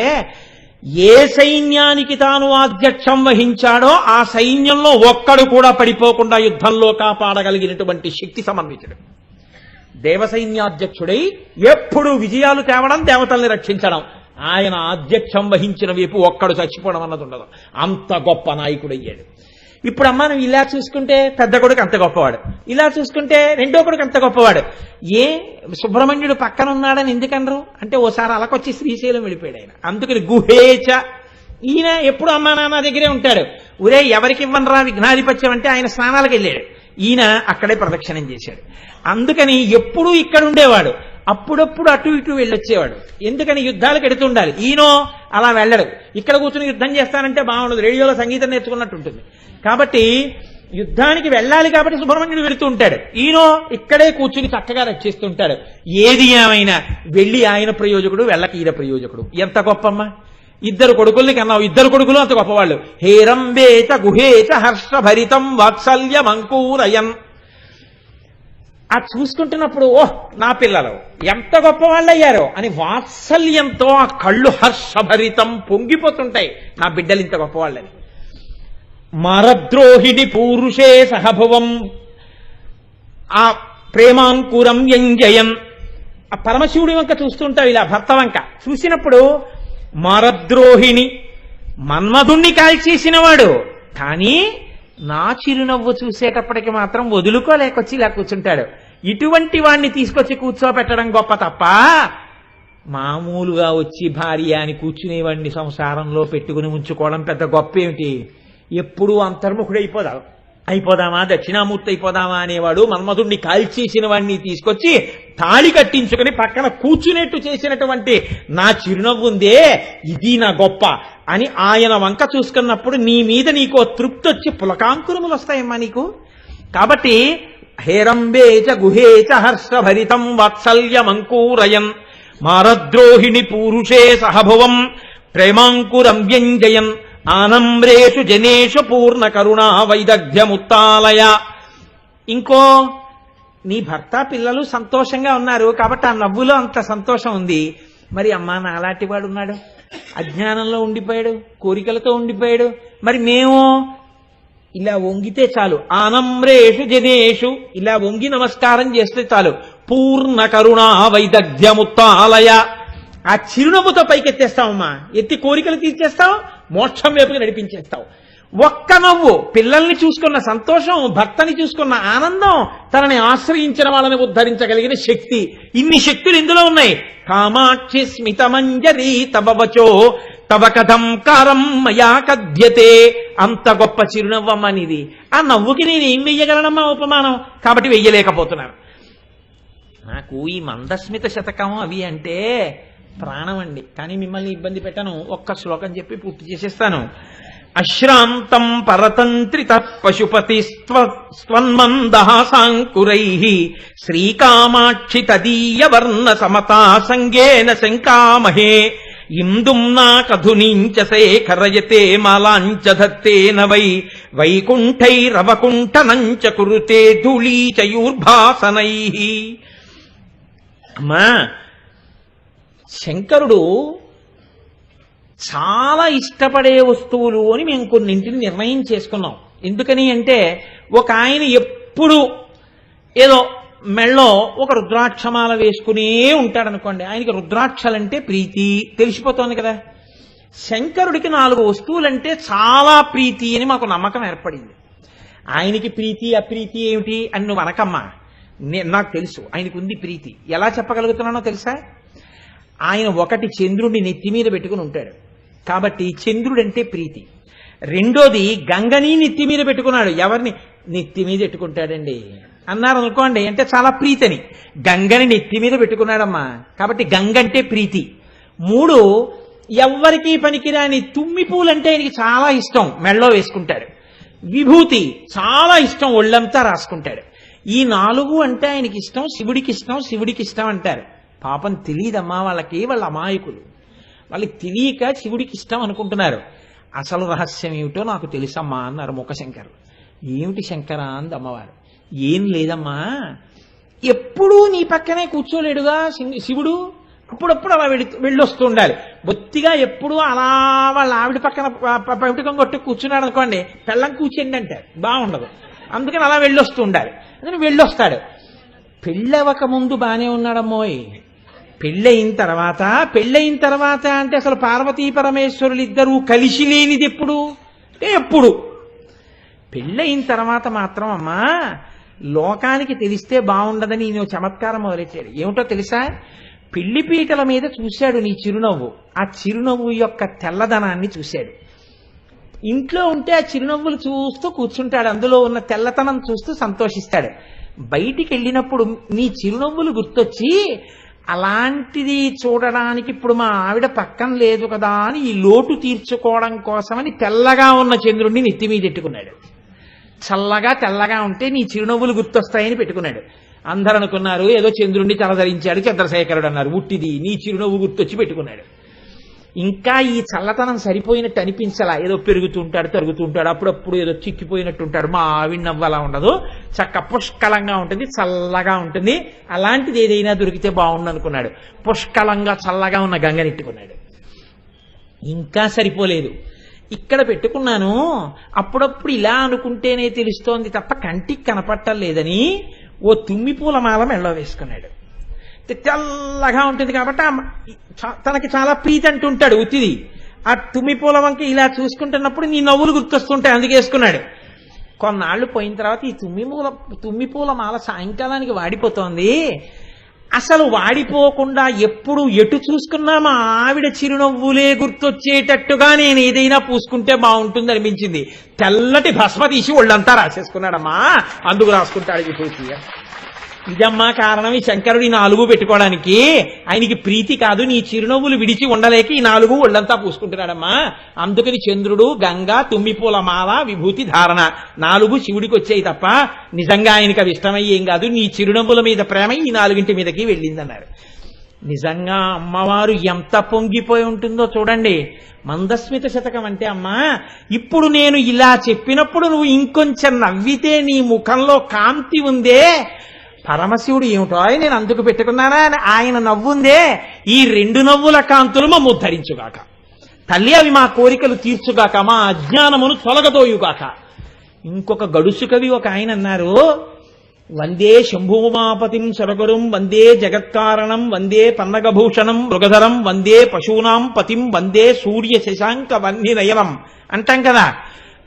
ఏ సైన్యానికి తాను ఆధ్యక్షం వహించాడో ఆ సైన్యంలో ఒక్కడు కూడా పడిపోకుండా యుద్ధంలో కాపాడగలిగినటువంటి శక్తి సమన్వితుడు. దేవసైన్యాధ్యక్షుడై ఎప్పుడు విజయాలు తేవడం, దేవతల్ని రక్షించడం. ఆయన ఆధ్యక్షం వహించిన వైపు ఒక్కడు చచ్చిపోవడం అన్నది ఉండదు. అంత గొప్ప నాయకుడయ్యాడు. ఇప్పుడు అమ్మ నువ్వు ఇలా చూసుకుంటే పెద్ద కొడుకు అంత గొప్పవాడు, ఇలా చూసుకుంటే రెండో కొడుకు అంత గొప్పవాడు. ఏ సుబ్రహ్మణ్యుడు పక్కన ఉన్నాడని ఎందుకనరు అంటే ఓసారి అలకొచ్చి శ్రీశైలం వెళ్ళిపోయాడు ఆయన. అందుకని గుహేచ. ఈయన ఎప్పుడు అమ్మా నాన్న దగ్గరే ఉంటాడు. ఒరే ఎవరికి ఇవ్వనరా విఘ్నాధిపత్యం అంటే ఆయన స్నానాలకు వెళ్ళాడు, ఈయన అక్కడే ప్రదక్షిణం చేశాడు. అందుకని ఎప్పుడూ ఇక్కడ ఉండేవాడు, అప్పుడప్పుడు అటు ఇటు వెళ్ళొచ్చేవాడు. ఎందుకని యుద్ధాలకు ఎడుతుండాలి. ఈయనో అలా వెళ్ళడు, ఇక్కడ కూర్చుని యుద్ధం చేస్తానంటే బాగుండదు, రేడియోలో సంగీతం నేర్చుకున్నట్టు ఉంటుంది. కాబట్టి యుద్ధానికి వెళ్ళాలి కాబట్టి సుబ్రహ్మణ్యుడు వెళుతూ ఉంటాడు, ఈయనో ఇక్కడే కూర్చుని చక్కగా రక్షిస్తుంటాడు. ఏది ఏమైనా వెళ్ళి ఆయన ప్రయోజకుడు, వెళ్ళకి ఈయన ప్రయోజకుడు. ఎంత గొప్పమ్మా! ఇద్దరు కొడుకుల్ని కన్నావు, ఇద్దరు కొడుకులు అంత గొప్పవాళ్ళు. హేరంబేచ గుహేచ హర్షభరితం వాత్సల్యమంకూరయన్. ఆ చూసుకుంటున్నప్పుడు ఓహ్ నా పిల్లలు ఎంత గొప్పవాళ్ళు అయ్యారో అని వాత్సల్యంతో ఆ కళ్ళు హర్షభరితం పొంగిపోతుంటాయి, నా బిడ్డలు ఇంత గొప్పవాళ్ళని. మరద్రోహిణి పూరుషే సహభువం ఆ ప్రేమాంకురం వ్యంజయన్. ఆ పరమశివుడి వంక చూస్తుంటావు, ఇలా భర్త వంక చూసినప్పుడు మరద్రోహిణి, మన్మధుణ్ణి కాల్చేసినవాడు, కానీ నా చిరునవ్వు చూసేటప్పటికి మాత్రం వదులుకోలేకొచ్చి ఇలా కూర్చుంటాడు. ఇటువంటి వాణ్ణి తీసుకొచ్చి కూర్చోపెట్టడం గొప్ప తప్ప మామూలుగా వచ్చి భార్య అని కూర్చునేవాడిని సంసారంలో పెట్టుకుని ఉంచుకోవడం పెద్ద గొప్ప ఏమిటి? ఎప్పుడూ అయిపోదామా దక్షిణామూర్తి అయిపోదామా అనేవాడు మన్మధుణ్ణి కాల్చేసిన వాడిని తీసుకొచ్చి తాళి కట్టించుకుని పక్కన కూర్చునేట్టు చేసినటువంటి నా చిరునవ్వుందే, ఇది నా గొప్ప అని ఆయన వంక చూసుకున్నప్పుడు నీ మీద నీకో తృప్తి వచ్చి పులకాంకురములు వస్తాయమ్మా నీకు. కాబట్టి హేరంబేచ గుహేచ హర్షభరితం వాత్సల్యమంకూరయన్ మారద్రోహిణి పూరుషే సహభువం ప్రేమాంకురం వ్యంజయన్ ఆనమ్రేషు జనేషు పూర్ణ కరుణా వైదగ్ధ్యముత్తాలయ. ఇంకో నీ భర్త పిల్లలు సంతోషంగా ఉన్నారు కాబట్టి ఆ నవ్వులో అంత సంతోషం ఉంది. మరి అమ్మా నాలాంటి వాడు ఉన్నాడు, అజ్ఞానంలో ఉండిపోయాడు, కోరికలతో ఉండిపోయాడు. మరి మేము ఇలా వంగితే చాలు, ఆనమ్రేషు జనేషు ఇలా వంగి నమస్కారం చేస్తే చాలు, పూర్ణ కరుణా వైదగ్ధ్యముత్తాలయ. ఆ చిరునవ్వుతో పైకెత్తేస్తావమ్మా, ఎత్తి కోరికలు తీర్చేస్తావు, మోక్షం వైపుకి నడిపించేస్తావు. ఒక్క నవ్వు, పిల్లల్ని చూసుకున్న సంతోషం, భర్తని చూసుకున్న ఆనందం, తనని ఆశ్రయించిన వాళ్ళని ఉద్ధరించగలిగిన శక్తి, ఇన్ని శక్తులు ఇందులో ఉన్నాయి. కామాక్షి స్మితమంజరి తబవచో తవ కథం కారం మయా కథ్యతే. అంత గొప్ప చిరునవ్వమ్మ నీది. ఆ నవ్వుకి నేను ఏం వెయ్యగలనమ్మా ఉపమానం? కాబట్టి వెయ్యలేకపోతున్నాను. నాకు ఈ మందస్మిత శతకం అవి అంటే ప్రాణం అండి, కానీ మిమ్మల్ని ఇబ్బంది పెట్టను. ఒక్క శ్లోకం చెప్పి పూర్తి చేసేస్తాను. అశ్రాంతం పరతంత్రిత పశుపతి స్వన్మందహాసాంకురై శ్రీకామాక్షి తదీయ వర్ణ సమతా సంగేన శంకామహే ఇందుం నా కధునించ శేఖరయతే మాలాంచ ధత్తేన వై వైకుంఠైరవకుంఠనంచ కురుతే ధూళీచయూర్భాసనై. అమ్మా శంకరుడు చాలా ఇష్టపడే వస్తువులు అని మేము కొన్నింటిని నిర్ణయం చేసుకున్నాం. ఎందుకని అంటే ఒక ఆయన ఎప్పుడు ఏదో మెళ్ళో ఒక రుద్రాక్షమాల వేసుకునే ఉంటాడనుకోండి, ఆయనకి రుద్రాక్షలంటే ప్రీతి తెలిసిపోతోంది కదా. శంకరుడికి 4 వస్తువులంటే చాలా ప్రీతి అని మాకు నమ్మకం ఏర్పడింది. ఆయనకి ప్రీతి అప్రీతి ఏమిటి అని నువ్వు అనకమ్మా, నాకు తెలుసు ఆయనకు ఉంది ప్రీతి. ఎలా చెప్పగలుగుతున్నానో తెలుసా? ఆయన ఒకటి చంద్రుడిని నెత్తి మీద పెట్టుకుని ఉంటాడు కాబట్టి చంద్రుడంటే ప్రీతి. రెండోది గంగని నెత్తి మీద పెట్టుకున్నాడు. ఎవరిని నెత్తి మీద పెట్టుకుంటాడండి అన్నారు అనుకోండి అంటే చాలా ప్రీతిని. గంగని నెత్తి మీద పెట్టుకున్నాడమ్మా కాబట్టి గంగంటే ప్రీతి. 3 ఎవ్వరికీ పనికిరాని తుమ్మి పూలంటే ఆయనకి చాలా ఇష్టం, మెళ్ళో వేసుకుంటాడు. విభూతి చాలా ఇష్టం, ఒళ్ళంతా రాసుకుంటాడు. ఈ 4 అంటే ఆయనకి ఇష్టం, శివుడికి ఇష్టం, శివుడికి ఇష్టం అంటారు. పాపం తెలియదమ్మా వాళ్ళకి, వాళ్ళ అమాయకులు, వాళ్ళకి తెలియక శివుడికి ఇష్టం అనుకుంటున్నారు. అసలు రహస్యం ఏమిటో నాకు తెలుసమ్మా అన్నారు ముఖశంకరు. ఏమిటి శంకర అంది అమ్మవారు. ఏం లేదమ్మా, ఎప్పుడూ నీ పక్కనే కూర్చోలేడుగా శివుడు, అప్పుడప్పుడు అలా వెళ్ళొస్తూ ఉండాలి. బొత్తిగా ఎప్పుడూ అలా వాళ్ళ ఆవిడ పక్కన పవిటకం కొట్టి కూర్చున్నాడు అనుకోండి, పెళ్ళం కూర్చోండి అంటారు, బాగుండదు. అందుకని అలా వెళ్ళొస్తూ ఉండాలి. అందుకని వెళ్ళొస్తాడు. పెళ్ళవక ముందు బానే ఉన్నాడమ్మోయ్, పెళ్ళయిన తర్వాత అంటే అసలు పార్వతీ పరమేశ్వరులు ఇద్దరూ కలిసి లేనిది ఎప్పుడు అంటే ఎప్పుడు. పెళ్ళయిన తర్వాత మాత్రం అమ్మా లోకానికి తెలిస్తే బాగుండదని ఈయన చమత్కారం మొదలెట్టాడు. ఏమిటో తెలుసా? పెళ్లిపీటల మీద చూశాడు నీ చిరునవ్వు, ఆ చిరునవ్వు యొక్క తెల్లదనాన్ని చూశాడు. ఇంట్లో ఉంటే ఆ చిరునవ్వులు చూస్తూ కూర్చుంటాడు, అందులో ఉన్న తెల్లతనం చూస్తూ సంతోషిస్తాడు. బయటికి వెళ్ళినప్పుడు నీ చిరునవ్వులు గుర్తొచ్చి అలాంటిది చూడడానికి ఇప్పుడు మా ఆవిడ పక్కన లేదు కదా అని ఈ లోటు తీర్చుకోవడం కోసమని తెల్లగా ఉన్న చంద్రుణ్ణి నెత్తి మీద పెట్టుకున్నాడు. చల్లగా తెల్లగా ఉంటే నీ చిరునవ్వులు గుర్తొస్తాయని పెట్టుకున్నాడు. అందరూ అనుకున్నారు ఏదో చంద్రుణ్ణి తలధరించాడు చంద్రశేఖరుడు అన్నారు. ఉట్టిది, నీ చిరునవ్వు గుర్తొచ్చి పెట్టుకున్నాడు. ఇంకా ఈ చల్లతనం సరిపోయినట్టు అనిపించలా. ఏదో పెరుగుతుంటాడు తరుగుతుంటాడు, అప్పుడప్పుడు ఏదో చిక్కిపోయినట్టుంటాడు. మా ఆవిడ నవ్వు అలా ఉండదు, చక్క పుష్కలంగా ఉంటుంది, చల్లగా ఉంటుంది. అలాంటిది ఏదైనా దొరికితే బాగుండు అనుకున్నాడు. పుష్కలంగా చల్లగా ఉన్న గంగనెట్టుకున్నాడు. ఇంకా సరిపోలేదు, ఇక్కడ పెట్టుకున్నాను, అప్పుడప్పుడు ఇలా అనుకుంటేనే తెలుస్తోంది తప్ప కంటికి కనపట్టలేదని ఓ తుమ్మి పూల మాల మెళ్ళ వేసుకున్నాడు. తెల్లగా ఉంటుంది కాబట్టి తనకి చాలా ప్రీతి అంటుంటాడు ఉత్తిది. ఆ తుమ్మి పూల వంక ఇలా చూసుకుంటున్నప్పుడు నీ నవ్వులు గుర్తొస్తుంటాయి, అందుకే వేసుకున్నాడు. కొన్నాళ్ళు పోయిన తర్వాత ఈ తుమ్మి పూల మాల సాయంకాలానికి వాడిపోతోంది. అసలు వాడిపోకుండా ఎప్పుడు ఎటు చూసుకున్నా మా ఆవిడ చిరునవ్వులే గుర్తొచ్చేటట్టుగా నేను ఏదైనా పూసుకుంటే బాగుంటుంది అనిపించింది. తెల్లటి భస్మ తీసి ఒళ్ళంతా రాసేసుకున్నాడమ్మా, అందుకు రాసుకుంటాడు విభూతి. ఇదమ్మా కారణం ఈ శంకరుడి 4 పెట్టుకోవడానికి. ఆయనకి ప్రీతి కాదు, నీ చిరునవ్వులు విడిచి ఉండలేక ఈ 4 ఒళ్ళంతా పూసుకుంటున్నాడమ్మా. అందుకని చంద్రుడు, గంగ, తుమ్మిపూల మాల, విభూతి ధారణ 4 శివుడికి వచ్చాయి తప్ప నిజంగా ఆయనకి అవి ఇష్టమయ్యేం కాదు. నీ చిరునవ్వుల మీద ప్రేమ ఈ 4 మీదకి వెళ్ళిందన్నారు. నిజంగా అమ్మవారు ఎంత పొంగిపోయి ఉంటుందో చూడండి. మందస్మిత శతకం అంటే అమ్మా, ఇప్పుడు నేను ఇలా చెప్పినప్పుడు నువ్వు ఇంకొంచెం నవ్వితే నీ ముఖంలో కాంతి ఉందే, పరమశివుడు ఏమిటో నేను అందుకు పెట్టుకున్నానా అని ఆయన నవ్వుందే, ఈ 2 నవ్వుల కాంతులు మమ్ము ఉద్ధరించుగాక తల్లి, అవి మా కోరికలు తీర్చుగాక, మా అజ్ఞానమును తొలగదోయుగాక. ఇంకొక గడుసు కవి ఒక ఆయన అన్నారు, వందే శంభూమాపతిం సరగురుం వందే జగత్కారణం వందే పన్నగభూషణం మృగధరం వందే పశూనాం పతిం వందే సూర్య శశాంక వన్య నయనం అంటాం కదా.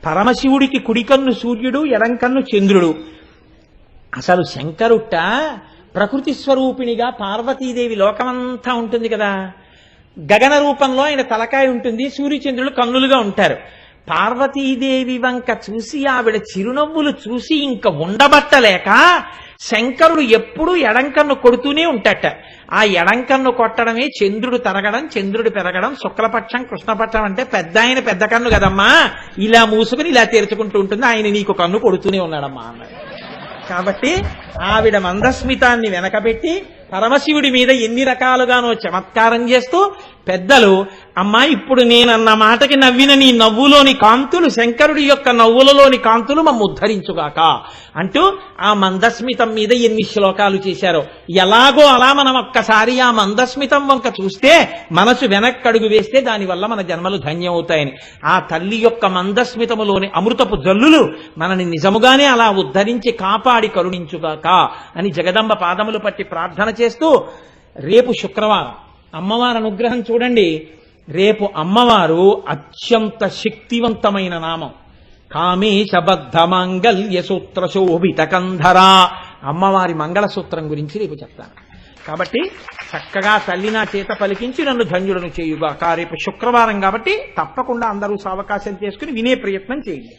పరమశివుడికి కుడికన్ను సూర్యుడు, ఎడంకన్ను చంద్రుడు. అసలు శంకరుట్ట ప్రకృతి స్వరూపిణిగా పార్వతీదేవి లోకమంతా ఉంటుంది కదా, గగన రూపంలో ఆయన తలకాయ ఉంటుంది, సూర్యచంద్రులు కన్నులుగా ఉంటారు. పార్వతీదేవి వంక చూసి ఆవిడ చిరునవ్వులు చూసి ఇంక ఉండబట్టలేక శంకరుడు ఎప్పుడూ ఎడంకన్ను కొడుతూనే ఉంటాట. ఆ ఎడంకన్ను కొట్టడమే చంద్రుడు తరగడం, చంద్రుడు పెరగడం. శుక్లపక్షం కృష్ణపక్షం అంటే పెద్ద ఆయన పెద్ద కన్ను కదమ్మా, ఇలా మూసుకుని ఇలా తెరుచుకుంటూ ఉంటుంది, ఆయన నీకు కన్ను కొడుతూనే ఉన్నాడమ్మా అన్నాడు. కాబట్టి ఆవిడ మందస్మితాన్ని వెనకబెట్టి పరమశివుడి మీద ఎన్ని రకాలుగానో చమత్కారం చేస్తూ పెద్దలు, అమ్మా ఇప్పుడు నేనన్న మాటకి నవ్విన నీ నవ్వులోని కాంతులు శంకరుడి యొక్క నవ్వులలోని కాంతులు మమ్మ ఉద్ధరించుగాక అంటూ ఆ మందస్మితం మీద ఎన్ని శ్లోకాలు చేశారో. ఎలాగో అలా మనం ఒక్కసారి ఆ మందస్మితం వంక చూస్తే మనసు వెనక్కడుగు వేస్తే దానివల్ల మన జన్మలు ధన్యమవుతాయని, ఆ తల్లి యొక్క మందస్మితములోని అమృతపు జల్లులు మనని నిజముగానే అలా ఉద్ధరించి కాపాడి కరుణించుగాక అని జగదంబ పాదములు పట్టి ప్రార్థన చేస్తూ, రేపు శుక్రవారం అమ్మవారి అనుగ్రహం చూడండి. రేపు అమ్మవారు అత్యంత శక్తివంతమైన నామం, కామేశబద్ధ మాంగళ్య సూత్ర శోభిత కంధరా. అమ్మవారి మంగళసూత్రం గురించి రేపు చెప్తాను. కాబట్టి చక్కగా తల్లి నా చేత పలికించి నన్ను ధన్యులను చేయుగాక. రేపు శుక్రవారం కాబట్టి తప్పకుండా అందరూ సావకాశం చేసుకుని వినే ప్రయత్నం చేయండి.